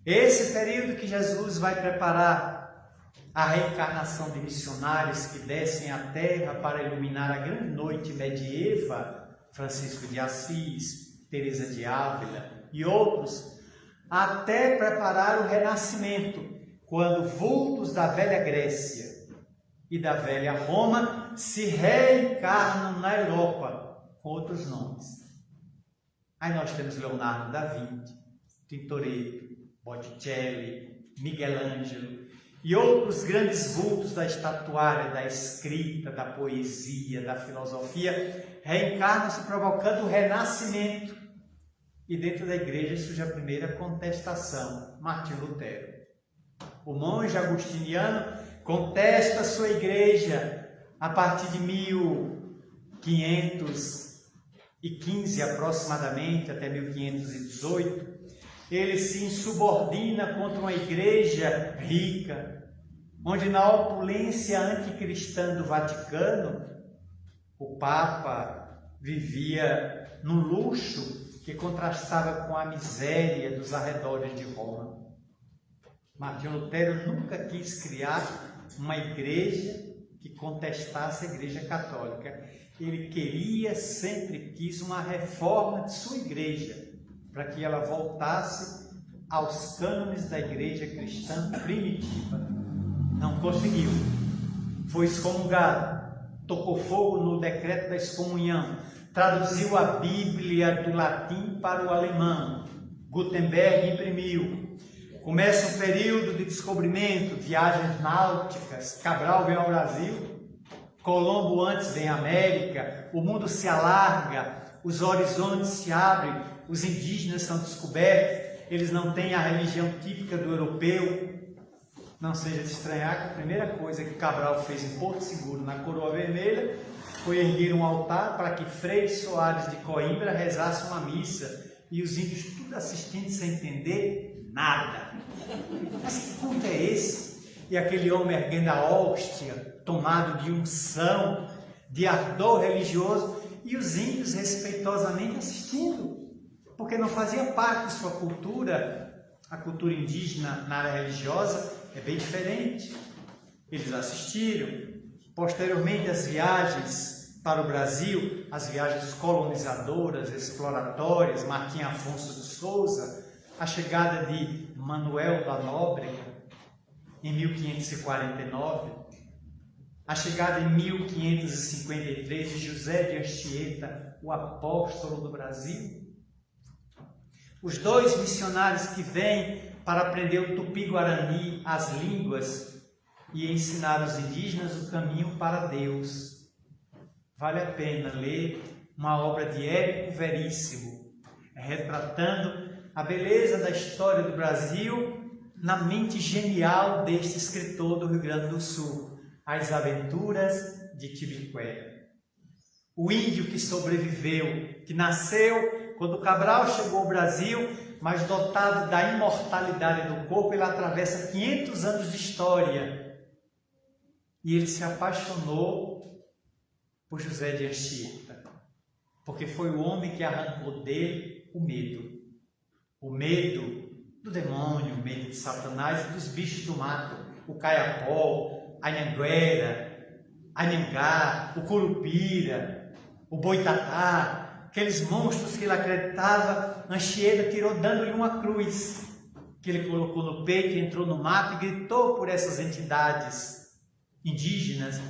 Esse período que Jesus vai preparar a reencarnação de missionários que descem à terra para iluminar a grande noite medieva, Francisco de Assis, Teresa de Ávila e outros, até preparar o renascimento, quando vultos da velha Grécia e da velha Roma se reencarnam na Europa com outros nomes. Aí nós temos Leonardo da Vinci, Tintoretto, Botticelli, Miguel Ângelo e outros grandes vultos da estatuária, da escrita, da poesia, da filosofia, reencarnam-se provocando o renascimento. E dentro da igreja surge a primeira contestação, Martinho Lutero. O monge agostiniano contesta a sua igreja a partir de 1515 aproximadamente, até 1518. Ele se insubordina contra uma igreja rica, onde na opulência anticristã do Vaticano, o Papa vivia no luxo que contrastava com a miséria dos arredores de Roma. Martinho Lutero nunca quis criar uma igreja que contestasse a Igreja Católica. Ele sempre quis uma reforma de sua igreja, para que ela voltasse aos cânones da igreja cristã primitiva. Não conseguiu. Foi excomungado, tocou fogo no decreto da excomunhão, traduziu a Bíblia do latim para o alemão, Gutenberg imprimiu. Começa um período de descobrimento, viagens náuticas, Cabral vem ao Brasil, Colombo antes vem à América, o mundo se alarga, os horizontes se abrem, os indígenas são descobertos, eles não têm a religião típica do europeu. Não seja de estranhar que a primeira coisa que Cabral fez em Porto Seguro, na Coroa Vermelha, foi erguer um altar para que Frei Soares de Coimbra rezasse uma missa, e os índios tudo assistindo sem entender nada. Mas que culto é esse? E aquele homem erguendo a hóstia, tomado de unção, de ardor religioso, e os índios respeitosamente assistindo, porque não fazia parte de sua cultura. A cultura indígena na área religiosa é bem diferente. Eles assistiram. Posteriormente, as viagens para o Brasil, as viagens colonizadoras, exploratórias, Martim Afonso de Souza, a chegada de Manuel da Nóbrega em 1549, a chegada em 1553 de José de Anchieta, o apóstolo do Brasil. Os dois missionários que vêm para aprender o tupi-guarani, as línguas, e ensinar os indígenas o caminho para Deus. Vale a pena ler uma obra de Érico Veríssimo, retratando a beleza da história do Brasil na mente genial deste escritor do Rio Grande do Sul, As Aventuras de Tibiquera. O índio que sobreviveu, que nasceu quando Cabral chegou ao Brasil, mas dotado da imortalidade do corpo, ele atravessa 500 anos de história. E ele se apaixonou por José de Anchieta, porque foi o homem que arrancou dele o medo. O medo do demônio, o medo de Satanás e dos bichos do mato. O caiapó, a anhanguera, a anhangá, o curupira, o boitatá. Aqueles monstros que ele acreditava, Anchieta tirou dando-lhe uma cruz, que ele colocou no peito, entrou no mato e gritou por essas entidades indígenas,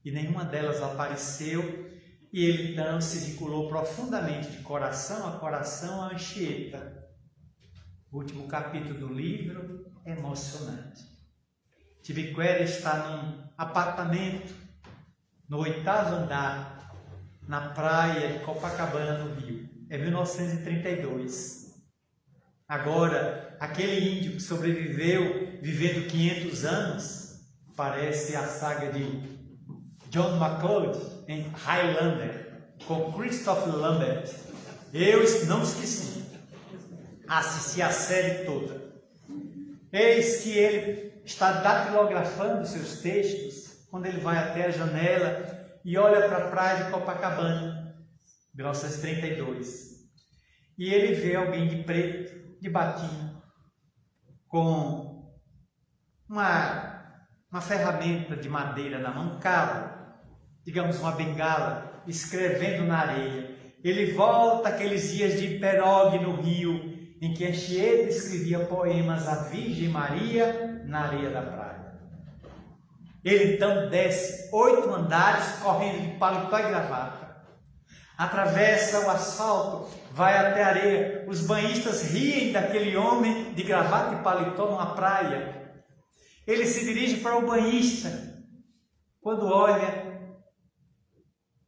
e nenhuma delas apareceu, e ele então se vinculou profundamente de coração a Anchieta. O último capítulo do livro é emocionante. Tibiquera está num apartamento no 8º andar, na praia de Copacabana, no Rio. É 1932. Agora, aquele índio que sobreviveu, vivendo 500 anos, parece a saga de John McCloud em Highlander, com Christopher Lambert. Eu não esqueci. Assisti a série toda. Eis que ele está datilografando seus textos, quando ele vai até a janela e olha para a praia de Copacabana, 1932. E ele vê alguém de preto, de batina, com uma ferramenta de madeira na mão, digamos uma bengala, escrevendo na areia. Ele volta àqueles dias de Perogue no Rio, em que Anchieta escrevia poemas à Virgem Maria na areia da praia. Ele então desce 8 andares, correndo de paletó e gravata, atravessa o asfalto, vai até a areia. Os banhistas riem daquele homem de gravata e paletó numa praia. Ele se dirige para o banhista. Quando olha,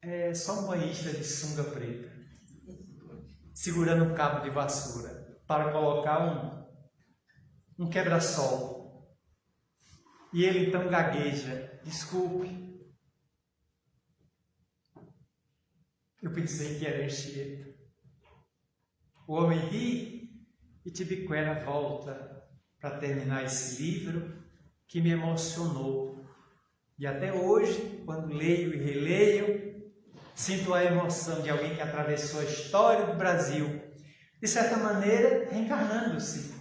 é só um banhista de sunga preta, segurando um cabo de vassoura para colocar um quebra-sol. E ele então gagueja: desculpe, eu pensei que era Anchieta. O homem ri e Tibiquera volta para terminar esse livro que me emocionou. E até hoje, quando leio e releio, sinto a emoção de alguém que atravessou a história do Brasil, de certa maneira, reencarnando-se.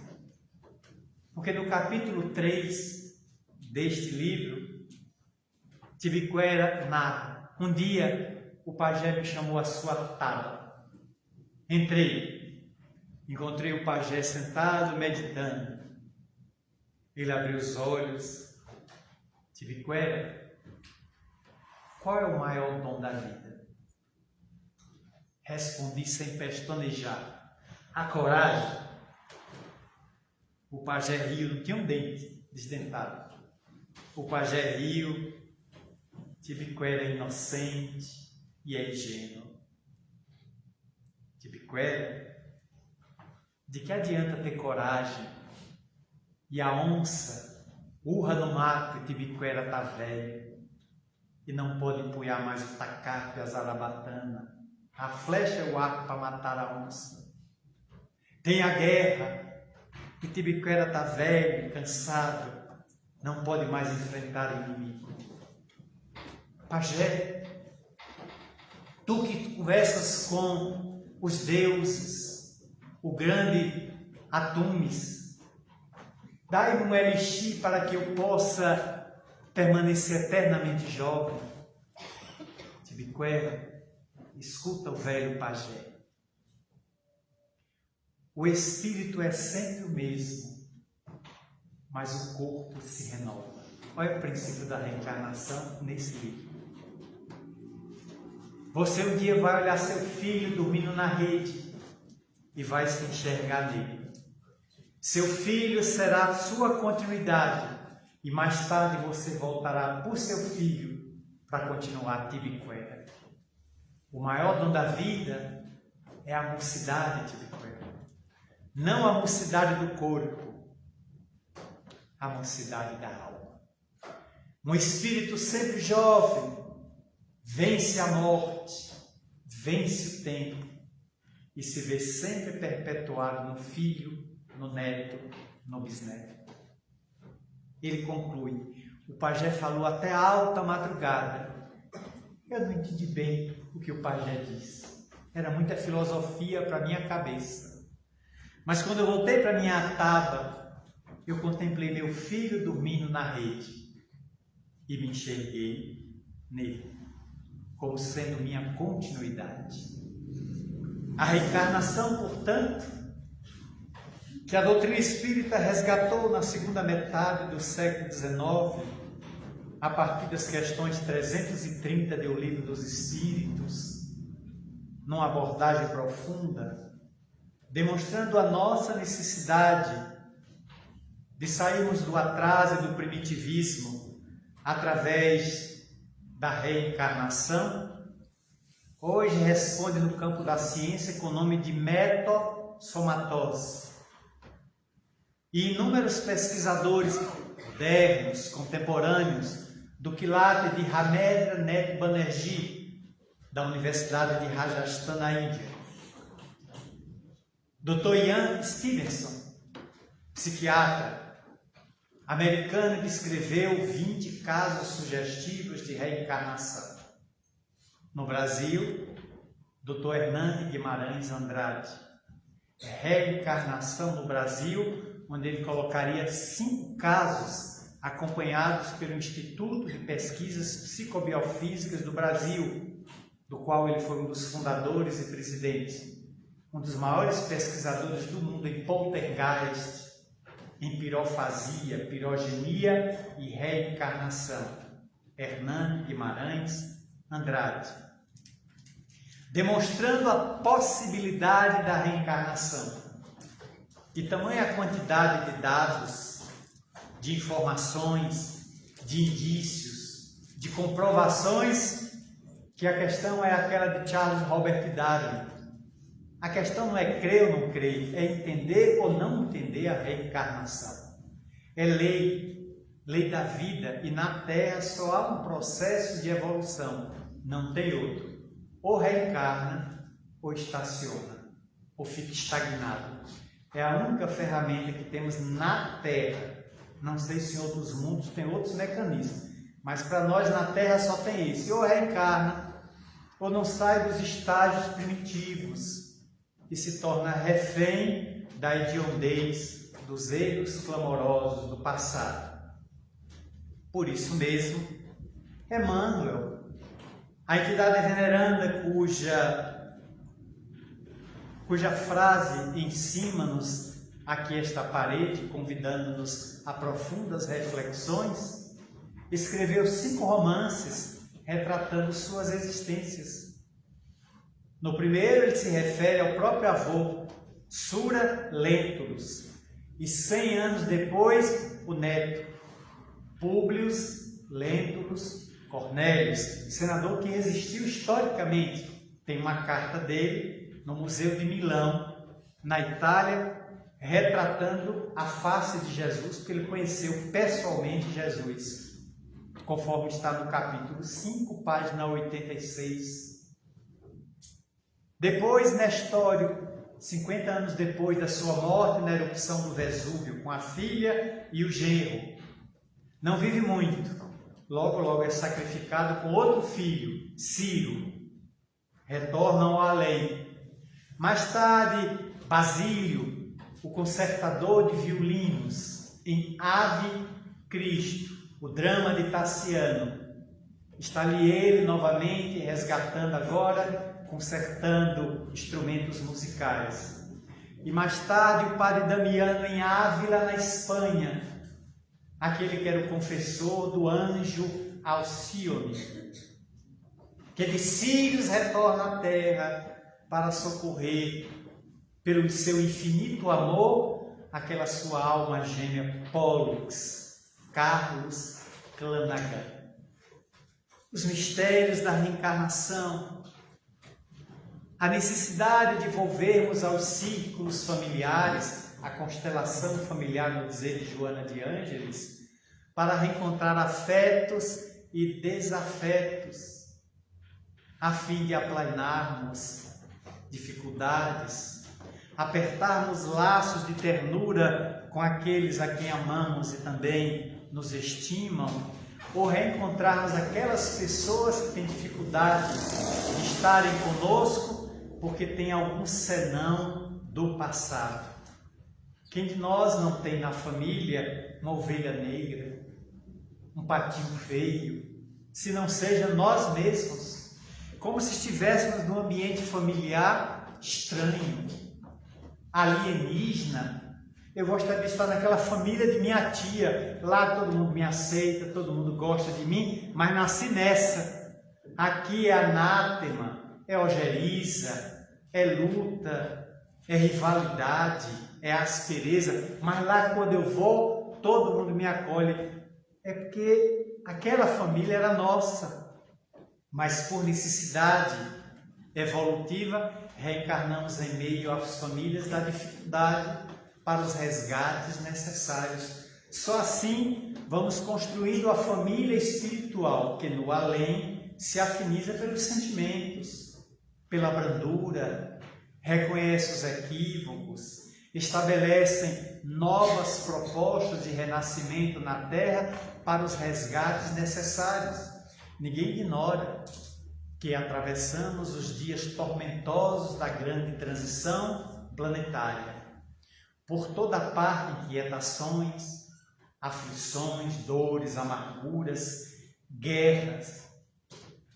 Porque no capítulo 3 deste livro, Tibiquera narra: um dia o pajé me chamou à sua taba. Entrei, encontrei o pajé sentado meditando. Ele abriu os olhos. Tibiquera, qual é o maior dom da vida? Respondi sem pestanejar: a coragem. O pajé Rio não tinha um dente desdentado. O pajé Rio, Tibiquera é inocente e é ingênuo. Tibiquera, de que adianta ter coragem? E a onça urra no mato e Tibiquera tá velho e não pode empunhar mais o tacape e a zarabatana, a flecha e o arco para matar a onça. Tem a guerra e Tibiquera tá velho, cansado, não pode mais enfrentar o inimigo. Pajé, tu que conversas com os deuses, o grande Atumes, dai-me um elixir para que eu possa permanecer eternamente jovem. Tibiquera, escuta o velho pajé. O espírito é sempre o mesmo, mas o corpo se renova. Olha o princípio da reencarnação nesse livro. Você um dia vai olhar seu filho dormindo na rede e vai se enxergar nele. Seu filho será sua continuidade e mais tarde você voltará por seu filho para continuar Tibiquera. O maior dom da vida é a mocidade, Tibiquera. Não a mocidade do corpo, a mocidade da alma. Um espírito sempre jovem vence a morte, vence o tempo e se vê sempre perpetuado no filho, no neto, no bisneto. Ele conclui, o pajé falou até alta madrugada. Eu não entendi bem o que o pajé disse. Era muita filosofia para minha cabeça. Mas quando eu voltei para minha taba, eu contemplei meu filho dormindo na rede e me enxerguei nele, como sendo minha continuidade. A reencarnação, portanto, que a doutrina espírita resgatou na segunda metade do século XIX, a partir das questões 330 do Livro dos Espíritos, numa abordagem profunda, demonstrando a nossa necessidade de sairmos do atraso e do primitivismo através da reencarnação, hoje responde no campo da ciência com o nome de metossomatose. E inúmeros pesquisadores modernos, contemporâneos, do quilate de Ramendra Nath Banerjee, da Universidade de Rajasthan, na Índia, Dr. Ian Stevenson, psiquiatra americano, que escreveu 20 casos sugestivos de reencarnação. No Brasil, Dr. Hernani Guimarães Andrade, reencarnação no Brasil, onde ele colocaria 5 casos acompanhados pelo Instituto de Pesquisas Psicobiofísicas do Brasil, do qual ele foi um dos fundadores e presidentes. Um dos maiores pesquisadores do mundo em poltergeist, em pirofasia, pirogenia e reencarnação, Hernani Guimarães Andrade, demonstrando a possibilidade da reencarnação. E tamanha quantidade de dados, de informações, de indícios, de comprovações, que a questão é aquela de Charles Robert Darwin. A questão não é crer ou não crer, é entender ou não entender a reencarnação. É lei da vida, e na Terra só há um processo de evolução, não tem outro. Ou reencarna, ou estaciona, ou fica estagnado. É a única ferramenta que temos na Terra. Não sei se em outros mundos tem outros mecanismos, mas para nós na Terra só tem esse. Ou reencarna, ou não sai dos estágios primitivos e se torna refém da hediondez, dos erros clamorosos do passado. Por isso mesmo, Emmanuel, a entidade veneranda cuja frase ensina-nos aqui esta parede, convidando-nos a profundas reflexões, escreveu 5 romances retratando suas existências. No primeiro, ele se refere ao próprio avô, Sura Lentulus, e 100 anos depois, o neto, Públio Lentulus Cornélius, senador que existiu historicamente. Tem uma carta dele no Museu de Milão, na Itália, retratando a face de Jesus, porque ele conheceu pessoalmente Jesus, conforme está no capítulo 5, página 86. Depois, Nestório, 50 anos depois da sua morte na erupção do Vesúvio, com a filha e o genro, não vive muito, logo é sacrificado com outro filho, Ciro, retornam ao além. Mais tarde, Basílio, o concertador de violinos, em Ave Cristo, o drama de Tassiano. Está ali ele novamente, resgatando agora, concertando instrumentos musicais. E mais tarde, o padre Damiano, em Ávila, na Espanha, aquele que era o confessor do anjo Alcione, que de Sírios retorna à terra para socorrer, pelo seu infinito amor, aquela sua alma gêmea Pollux, Carlos Clanagan. Os mistérios da reencarnação, a necessidade de volvermos aos círculos familiares, a constelação familiar, no dizer de Joana de Ângeles, para reencontrar afetos e desafetos, a fim de aplanarmos dificuldades, apertarmos laços de ternura com aqueles a quem amamos e também nos estimam, ou reencontrarmos aquelas pessoas que têm dificuldade de estarem conosco porque tem algum senão do passado. Quem de nós não tem na família uma ovelha negra, um patinho feio, se não seja nós mesmos? Como se estivéssemos num ambiente familiar estranho, alienígena. Eu gostaria de estar naquela família de minha tia, lá todo mundo me aceita, todo mundo gosta de mim, mas nasci nessa. Aqui é anátema, é ojeriza, é luta, é rivalidade, é aspereza, mas lá quando eu vou, todo mundo me acolhe. É porque aquela família era nossa. Mas por necessidade evolutiva, reencarnamos em meio às famílias da dificuldade para os resgates necessários. Só assim vamos construindo a família espiritual, que no além se afiniza pelos sentimentos, pela brandura, reconhece os equívocos, estabelecem novas propostas de renascimento na Terra para os resgates necessários. Ninguém ignora que atravessamos os dias tormentosos da grande transição planetária. Por toda parte, inquietações, aflições, dores, amarguras, guerras.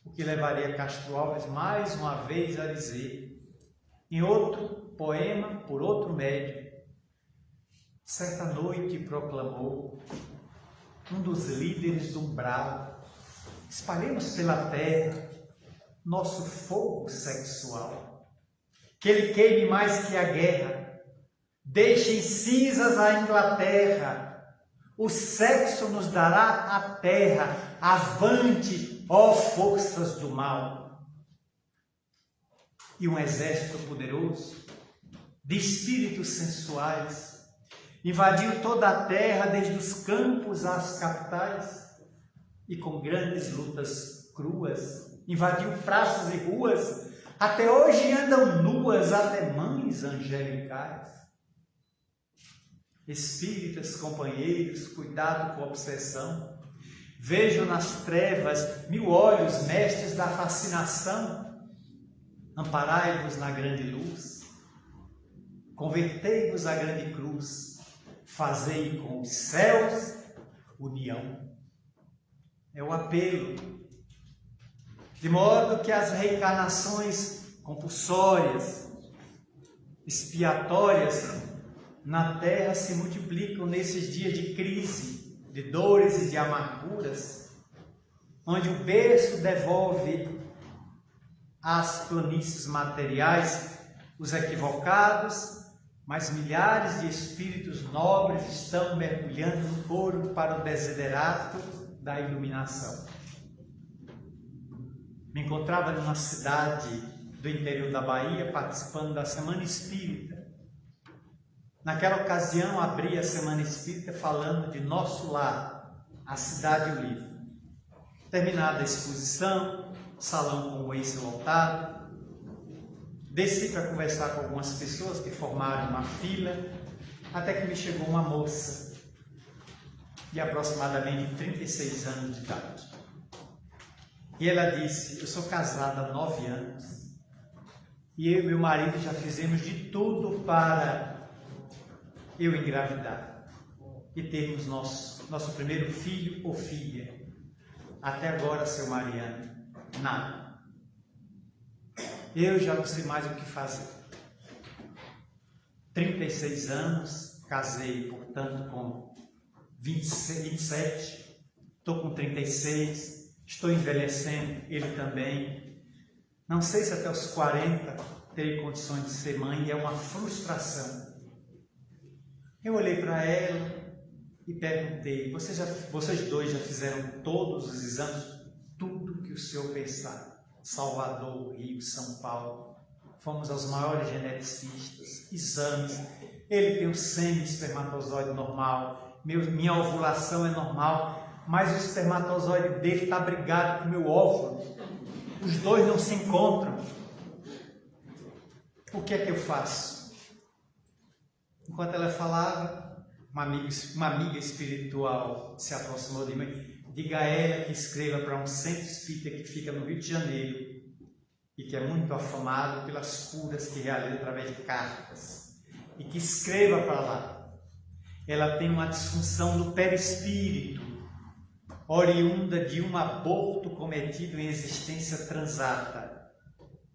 O que levaria Castro Alves mais uma vez a dizer, em outro poema, por outro médium, certa noite proclamou um dos líderes do umbral: espalhemos pela terra nosso fogo sexual, que ele queime mais que a guerra, deixe em cinzas a Inglaterra, o sexo nos dará a terra, avante, ó forças do mal. E um exército poderoso, de espíritos sensuais, invadiu toda a terra, desde os campos às capitais, e com grandes lutas cruas, invadiu praças e ruas, até hoje andam nuas alemães angelicais. Espíritas, companheiros, cuidado com a obsessão, vejam nas trevas 1000 olhos, mestres da fascinação, amparai-vos na grande luz, convertei-vos à grande cruz, fazei com os céus união. É o apelo, de modo que as reencarnações compulsórias, expiatórias, na Terra se multiplicam nesses dias de crise, de dores e de amarguras, onde o berço devolve às planícies materiais os equivocados mas milhares de espíritos nobres estão mergulhando no coro para o desiderato da iluminação. Me encontrava numa cidade do interior da Bahia, participando da Semana Espírita. Naquela ocasião, abri a Semana Espírita falando de Nosso Lar, a Cidade e o Livro. Terminada a exposição, salão com o eixo lotado, desci para conversar com algumas pessoas que formaram uma fila, até que me chegou uma moça de aproximadamente 36 anos de idade. E ela disse: eu sou casada há 9 anos e eu e meu marido já fizemos de tudo para eu engravidar e termos nosso primeiro filho ou filha. Até agora, seu Mariano, nada. Eu já não sei mais o que fazer. 36 anos, casei, portanto, com 27, estou com 36, estou envelhecendo, ele também. Não sei se até os 40 terei condições de ser mãe, e é uma frustração. Eu olhei para ela e perguntei: vocês dois já fizeram todos os exames? Tudo que o senhor pensar. Salvador, Rio, São Paulo. Fomos aos maiores geneticistas, exames. Ele tem um semi-espermatozoide normal, minha ovulação é normal, mas o espermatozoide dele está brigado com o meu óvulo. Os dois não se encontram. O que é que eu faço? Enquanto ela falava, uma amiga espiritual se aproximou de mim. Diga a ela que escreva para um centro espírita que fica no Rio de Janeiro e que é muito afamado pelas curas que realiza através de cartas, e que escreva para lá. Ela tem uma disfunção do perispírito, oriunda de um aborto cometido em existência transata,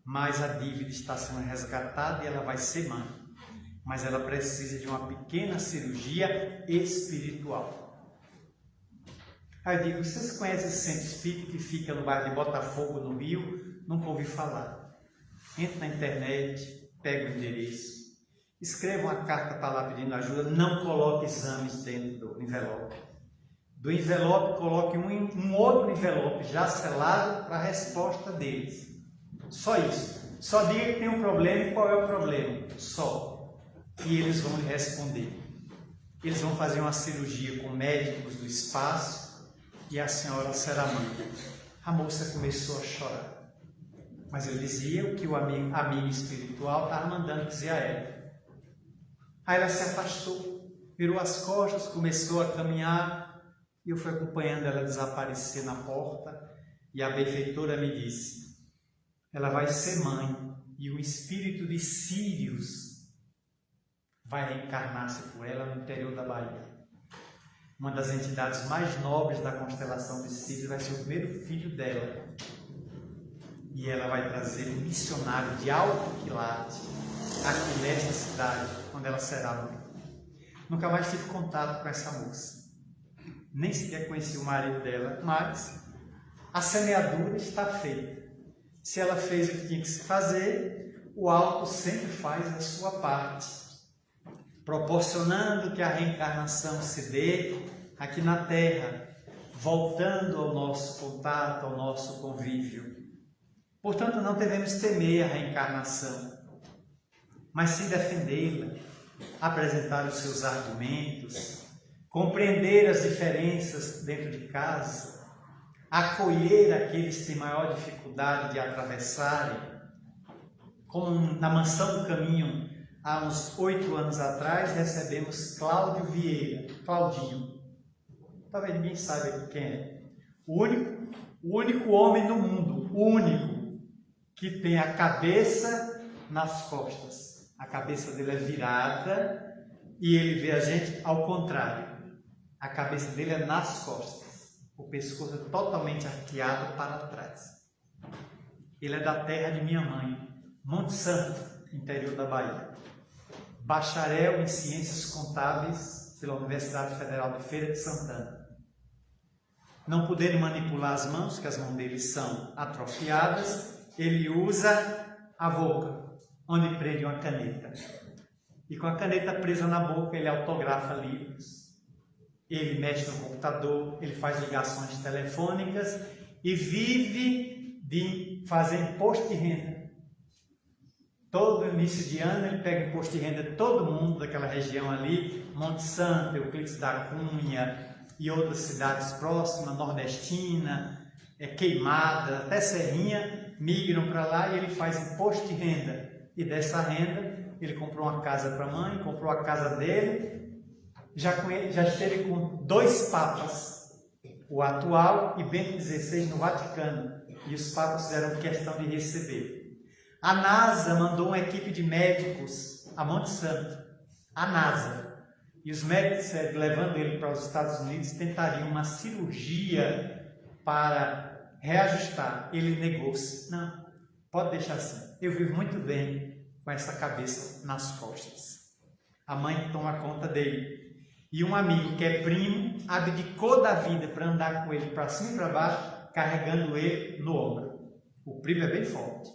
mas a dívida está sendo resgatada e ela vai ser mãe. Mas ela precisa de uma pequena cirurgia espiritual. Aí eu digo: vocês conhecem esse centro espírita que fica no bairro de Botafogo, no Rio? Nunca ouvi falar. Entra na internet, pega o endereço, escreva uma carta para lá pedindo ajuda, não coloque exames dentro do envelope. Do envelope, coloque um outro envelope já selado para a resposta deles. Só isso. Só diga que tem um problema e qual é o problema. Só. E eles vão lhe responder. Eles vão fazer uma cirurgia com médicos do espaço e a senhora será mãe. A moça começou a chorar. Mas eu dizia o que o amigo espiritual estava mandando dizer a ela. Aí ela se afastou, virou as costas, começou a caminhar, e eu fui acompanhando ela desaparecer na porta, e a benfeitora me disse: ela vai ser mãe, e o espírito de Sírios vai reencarnar-se por ela no interior da Bahia. Uma das entidades mais nobres da constelação de Sírios vai ser o primeiro filho dela. E ela vai trazer um missionário de alto quilate aqui nesta cidade, onde ela será mãe. Nunca mais tive contato com essa moça. Nem sequer conheci o marido dela, mas a semeadura está feita. Se ela fez o que tinha que se fazer, o alto sempre faz a sua parte, proporcionando que a reencarnação se dê aqui na Terra, voltando ao nosso contato, ao nosso convívio. Portanto, não devemos temer a reencarnação, mas sim defendê-la, apresentar os seus argumentos, compreender as diferenças dentro de casa, acolher aqueles que têm maior dificuldade de atravessarem. Como na Mansão do Caminho, há uns 8 anos atrás, recebemos Cláudio Vieira, Claudinho. Talvez ninguém saiba quem é. O único homem no mundo, o único, que tem a cabeça nas costas. A cabeça dele é virada e ele vê a gente ao contrário. A cabeça dele é nas costas. O pescoço é totalmente arqueado para trás. Ele é da terra de minha mãe, Monte Santo, interior da Bahia. Bacharel em Ciências Contábeis pela Universidade Federal de Feira de Santana. Não poder manipular as mãos, que as mãos dele são atrofiadas, ele usa a boca, onde prende uma caneta. E com a caneta presa na boca, ele autografa livros, ele mexe no computador, ele faz ligações telefônicas e vive de fazer imposto de renda. Todo início de ano ele pega imposto de renda de todo mundo daquela região ali, Monte Santo, Euclides da Cunha e outras cidades próximas, Nordestina, Queimada, até Serrinha, migram para lá e ele faz imposto de renda. E dessa renda ele comprou uma casa para a mãe, comprou a casa dele, já esteve com 2 papas, o atual e Bento XVI no Vaticano, e os papas fizeram questão de receber. A NASA mandou uma equipe de médicos a Monte Santo, a NASA, e os médicos, levando ele para os Estados Unidos, tentariam uma cirurgia para reajustar. Ele negou-se. Não, pode deixar assim, eu vivo muito bem com essa cabeça nas costas. A mãe toma conta dele. E um amigo que é primo abdicou da vida para andar com ele para cima e para baixo, carregando ele no ombro. O primo é bem forte.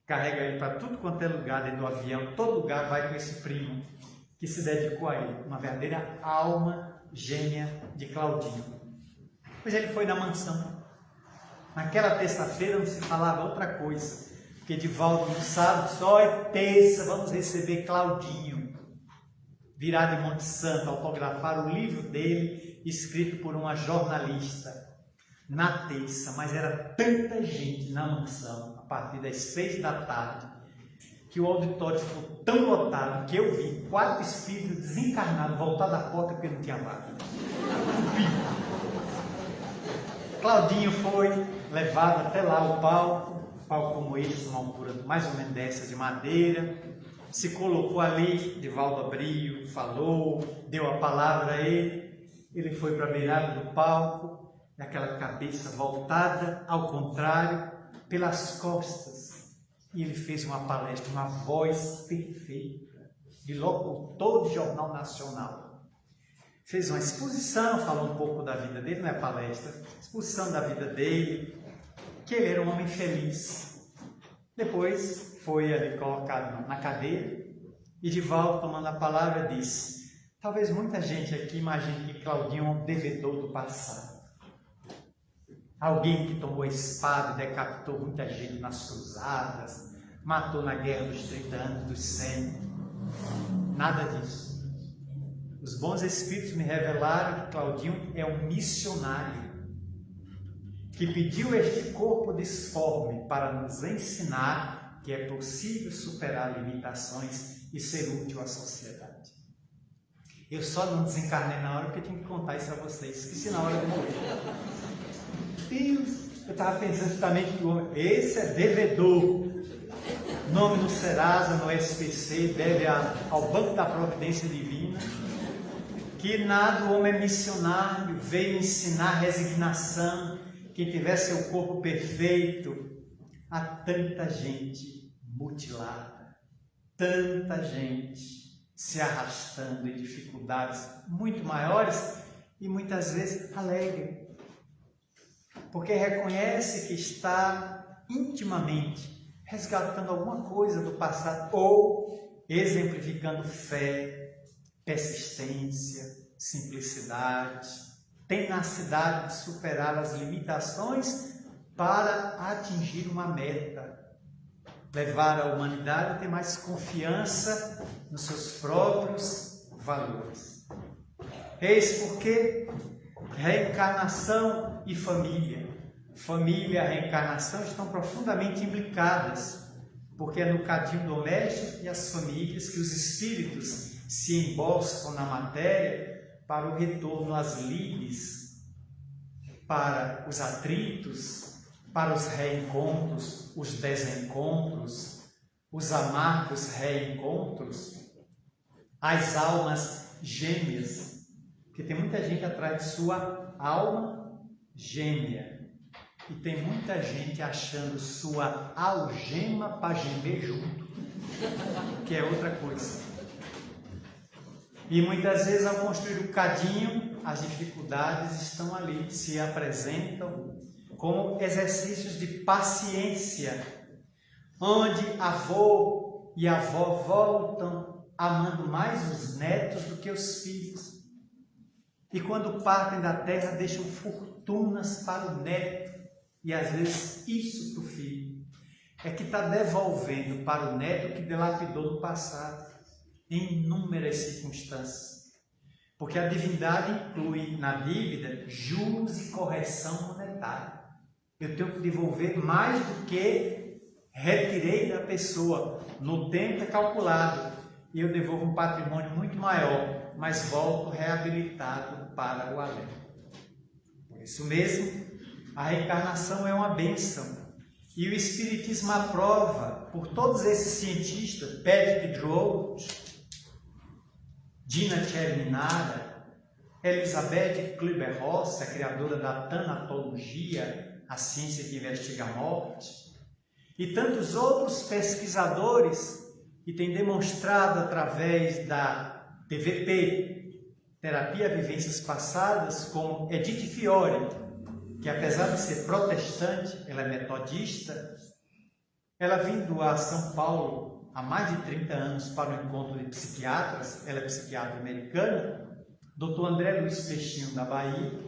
Carrega ele para tudo quanto é lugar, dentro do avião, todo lugar vai com esse primo que se dedicou a ele, uma verdadeira alma gêmea de Claudinho. Pois ele foi na mansão. Naquela terça-feira não se falava outra coisa, porque Divaldo no sábado, só é terça, vamos receber Claudinho, virá de Monte Santo, autografar o livro dele, escrito por uma jornalista, na terça, mas era tanta gente na mansão, a partir das 6 da tarde, que o auditório ficou tão lotado que eu vi 4 espíritos desencarnados voltar da porta porque não tinha vaga. Claudinho foi levado até lá ao palco como esse, uma altura mais ou menos dessa, de madeira, se colocou ali, Divaldo abriu, falou, deu a palavra a ele foi para a beirada do palco, aquela cabeça voltada ao contrário, pelas costas, e ele fez uma palestra, uma voz perfeita, de locutor de jornal nacional. Fez uma exposição, falou um pouco da vida dele, não é palestra, exposição da vida dele, que ele era um homem feliz. Depois foi ali colocado na cadeira, e Divaldo, tomando a palavra, disse: talvez muita gente aqui imagine que Claudinho é um devedor do passado. Alguém que tomou a espada e decapitou muita gente nas cruzadas, matou na guerra dos 30 anos, dos 100. Nada disso. Os bons espíritos me revelaram que Claudinho é um missionário que pediu este corpo disforme para nos ensinar que é possível superar limitações e ser útil à sociedade. Eu só não desencarnei na hora porque eu tinha que contar isso a vocês. Esqueci na hora de morrer. Deus, eu estava pensando justamente que o homem, esse é devedor. Nome no Serasa, no SPC, deve ao Banco da Providência Divina. Que nada, o homem é missionário, veio ensinar resignação. Quem tiver seu corpo perfeito, há tanta gente mutilada, tanta gente se arrastando em dificuldades muito maiores e muitas vezes alegre. Porque reconhece que está intimamente resgatando alguma coisa do passado ou exemplificando fé, persistência, simplicidade, tenacidade de superar as limitações para atingir uma meta, levar a humanidade a ter mais confiança nos seus próprios valores. Eis porque reencarnação e família, família e reencarnação estão profundamente imbricadas, porque é no cadinho doméstico e as famílias que os espíritos se emboscam na matéria para o retorno às lides, para os atritos, para os reencontros, os desencontros, os amargos reencontros, as almas gêmeas, porque tem muita gente atrás de sua alma gêmea e tem muita gente achando sua algema para gemer junto, que é outra coisa. E muitas vezes, ao construir o cadinho, as dificuldades estão ali, se apresentam como exercícios de paciência, onde avô e avó voltam amando mais os netos do que os filhos. E quando partem da terra, deixam fortunas para o neto. E às vezes isso para o filho é que está devolvendo para o neto que dilapidou no passado, em inúmeras circunstâncias. Porque a divindade inclui na dívida juros e correção monetária. Eu tenho que devolver mais do que retirei da pessoa. No tempo é calculado. E eu devolvo um patrimônio muito maior, mas volto reabilitado para o além. Por isso mesmo, a reencarnação é uma bênção. E o Espiritismo aprova por todos esses cientistas, Patrick Drold, Gina Tcherminara, Elizabeth Kübler-Ross, a criadora da tanatologia, a ciência que investiga a morte, e tantos outros pesquisadores que têm demonstrado através da TVP, Terapia a Vivências Passadas, como Edith Fiore, que apesar de ser protestante, ela é metodista, ela vindo a São Paulo há mais de 30 anos para o encontro de psiquiatras, ela é psiquiatra americana, Dr. André Luiz Peixinho da Bahia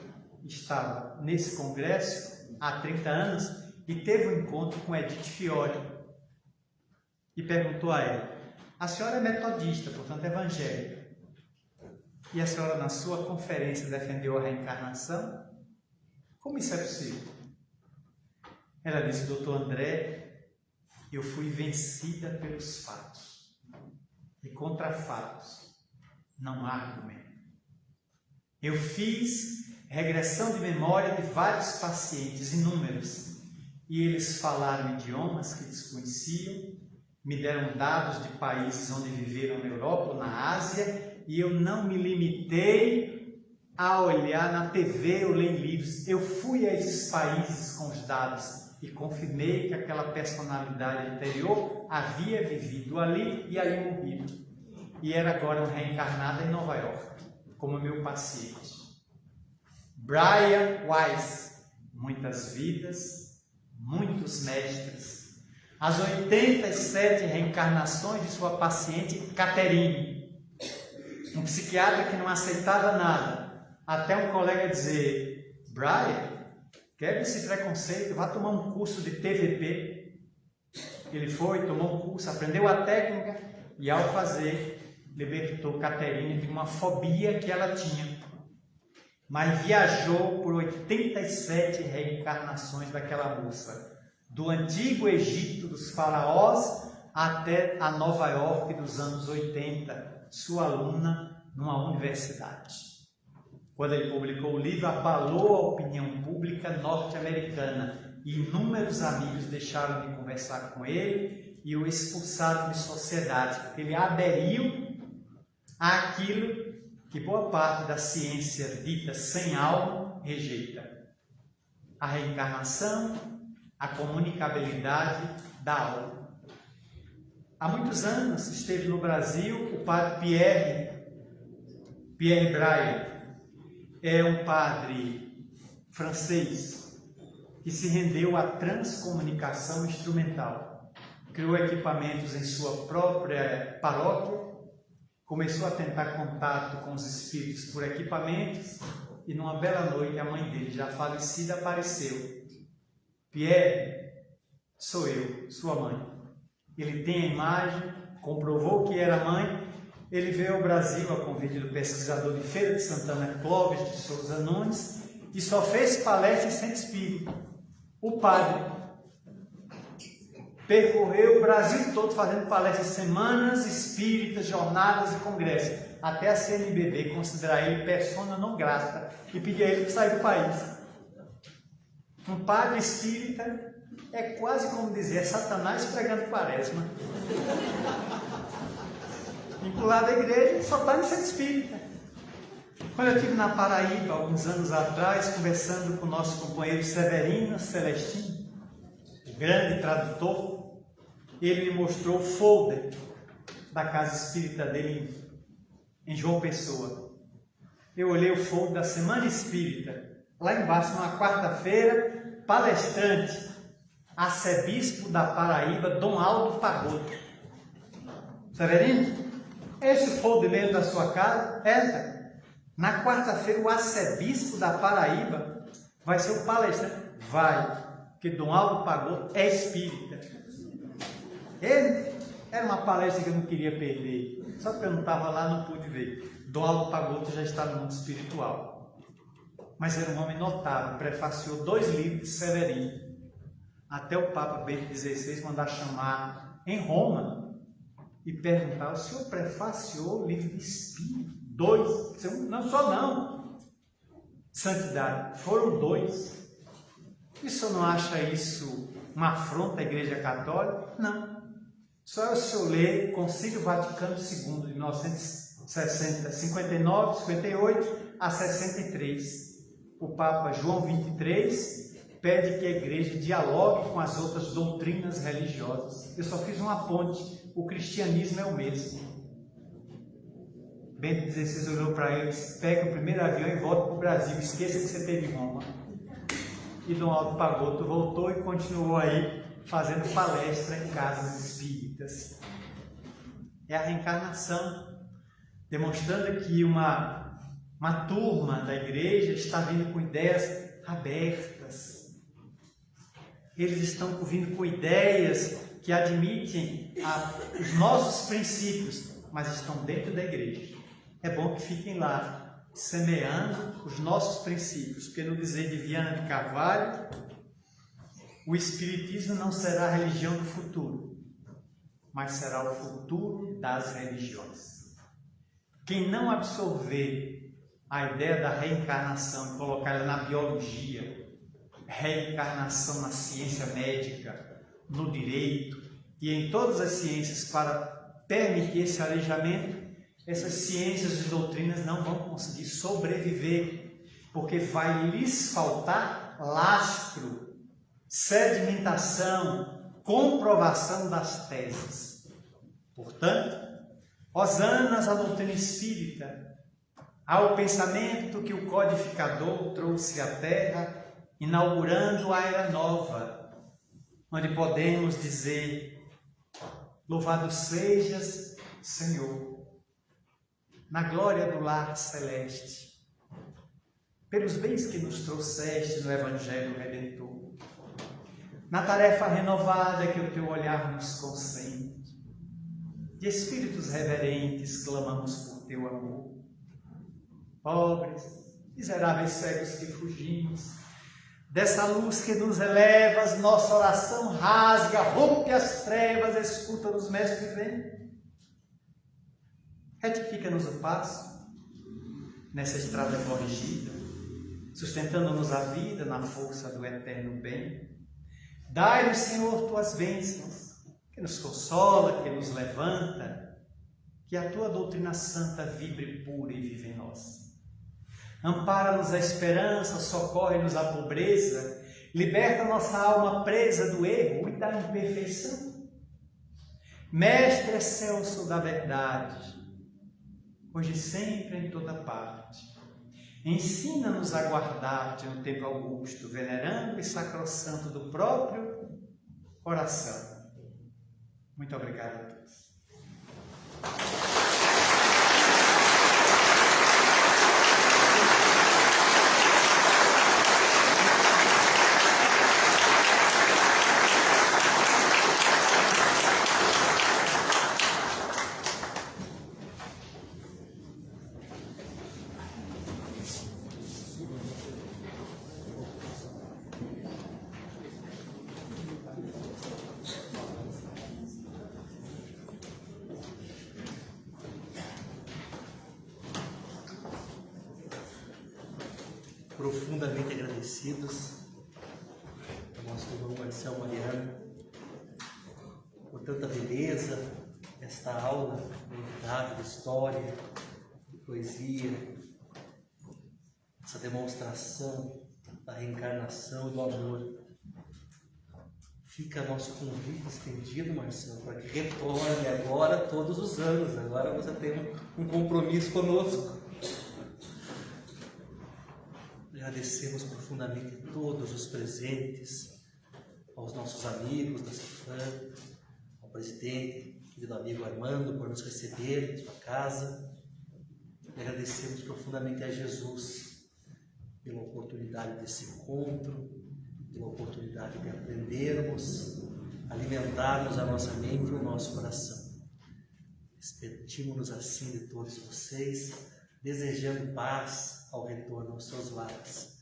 estava nesse congresso há 30 anos e teve um encontro com Edith Fiore e perguntou a ela: a senhora é metodista, portanto evangélica, e a senhora na sua conferência defendeu a reencarnação? Como isso é possível? Ela disse: doutor André, eu fui vencida pelos fatos. E contra fatos não há argumento. Eu fiz regressão de memória de vários pacientes, inúmeros. E eles falaram idiomas que desconheciam, me deram dados de países onde viveram na Europa ou na Ásia, e eu não me limitei a olhar na TV ou ler livros. Eu fui a esses países com os dados e confirmei que aquela personalidade anterior havia vivido ali e ali morrido. E era agora reencarnada em Nova York, como meu paciente. Brian Weiss, muitas vidas, muitos mestres. As 87 reencarnações de sua paciente Catherine, um psiquiatra que não aceitava nada. Até um colega dizer: Brian, quebra esse preconceito, vá tomar um curso de TVP. Ele foi, tomou um curso, aprendeu a técnica e ao fazer, libertou Caterine de uma fobia que ela tinha. Mas viajou por 87 reencarnações daquela moça, do antigo Egito dos faraós até a Nova York dos anos 80, sua aluna numa universidade. Quando ele publicou o livro, abalou a opinião pública norte-americana e inúmeros amigos deixaram de conversar com ele e o expulsaram de sociedades, porque ele aderiu àquilo que boa parte da ciência dita sem alma rejeita: a reencarnação, a comunicabilidade da alma. Há muitos anos esteve no Brasil o padre Pierre Braille. É um padre francês que se rendeu à transcomunicação instrumental. Criou equipamentos em sua própria paróquia, começou a tentar contato com os espíritos por equipamentos e numa bela noite a mãe dele, já falecida, apareceu. Pierre, sou eu, sua mãe. Ele tem a imagem, comprovou que era a mãe. Ele veio ao Brasil a convite do pesquisador de Feira de Santana, Clóvis de Souza Nunes, e só fez palestra em centro espírita. O padre percorreu o Brasil todo fazendo palestras, semanas espíritas, jornadas e congressos, até a CNBB considerar ele persona não grata e pedir a ele para sair do país. Um padre espírita é quase como dizer Satanás pregando quaresma. Vinculado à igreja, só está no centro espírita. Quando eu estive na Paraíba, alguns anos atrás, conversando com o nosso companheiro Severino Celestino, o grande tradutor, ele me mostrou o folder da casa espírita dele em João Pessoa. Eu olhei o folder da Semana Espírita, lá embaixo, numa quarta-feira, palestrante, arcebispo da Paraíba, Dom Aldo Pagoto. Severino? Esse for o dinheiro da sua casa? Entra. Na quarta-feira, o arcebispo da Paraíba vai ser o palestrante. Vai. Porque Dom Aldo Pagotto é espírita. Ele era uma palestra que eu não queria perder. Só porque eu não estava lá, não pude ver. Dom Aldo Pagotto já está no mundo espiritual. Mas era um homem notável. Prefaciou 2 livros de Severino. Até o Papa Bento XVI mandar chamar em Roma e perguntar: o senhor prefaciou o livro de Espírito? 2, não só não. Santidade, foram 2. E o senhor não acha isso uma afronta à Igreja Católica? Não. Só o senhor ler Concílio Vaticano II, de 59, 58 a 63. O Papa João XXIII pede que a Igreja dialogue com as outras doutrinas religiosas. Eu só fiz uma ponte. O cristianismo é o mesmo. Bento XVI olhou para ele e disse: pega o primeiro avião e volta para o Brasil. Esqueça que você teve em Roma. E Dom Aldo Pagotto voltou e continuou aí fazendo palestra em casas espíritas. É a reencarnação, demonstrando que uma turma da igreja está vindo com ideias abertas. Eles estão vindo com ideias que admitem os nossos princípios, mas estão dentro da igreja. É bom que fiquem lá, semeando os nossos princípios, porque no dizer de Viana de Carvalho, o Espiritismo não será a religião do futuro, mas será o futuro das religiões. Quem não absorver a ideia da reencarnação e colocar ela na biologia, reencarnação na ciência médica, no direito e em todas as ciências para permitir esse alejamento, essas ciências e doutrinas não vão conseguir sobreviver, porque vai lhes faltar lastro, sedimentação, comprovação das teses. Portanto, hosanas à doutrina espírita, ao pensamento que o codificador trouxe à Terra, inaugurando a Era Nova, onde podemos dizer: louvado sejas, Senhor, na glória do lar celeste, pelos bens que nos trouxeste no Evangelho Redentor, na tarefa renovada que o teu olhar nos consente. De espíritos reverentes clamamos por teu amor. Pobres, miseráveis cegos que fugimos dessa luz que nos elevas, nossa oração rasga, rompe as trevas, escuta-nos, Mestre, vem. Retifica-nos o passo nessa estrada corrigida, sustentando-nos a vida na força do eterno bem. Dai-nos, Senhor, tuas bênçãos, que nos consola, que nos levanta, que a tua doutrina santa vibre pura e vive em nós. Ampara-nos a esperança, socorre-nos a pobreza, liberta nossa alma presa do erro e da imperfeição. Mestre excelso da verdade, hoje e sempre em toda parte, ensina-nos a guardar-te no tempo augusto, venerando e sacrossanto do próprio coração. Muito obrigado a todos. Profundamente agradecidos ao nosso irmão Marcel Mariano por tanta beleza, esta aula novidade de história, de poesia, essa demonstração da reencarnação e do amor. Fica nosso convite estendido, Marcel, para que retorne agora todos os anos. Agora você tem um compromisso conosco. Agradecemos profundamente todos os presentes, aos nossos amigos da CIFAM, ao presidente, que querido amigo Armando, por nos receber em sua casa. E agradecemos profundamente a Jesus pela oportunidade desse encontro, pela oportunidade de aprendermos, alimentarmos a nossa mente e o nosso coração. Despedimos-nos assim de todos vocês, desejando paz ao retorno aos seus lares.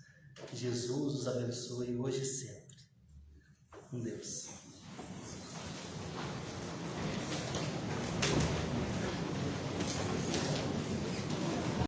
Que Jesus os abençoe hoje e sempre. Com Deus.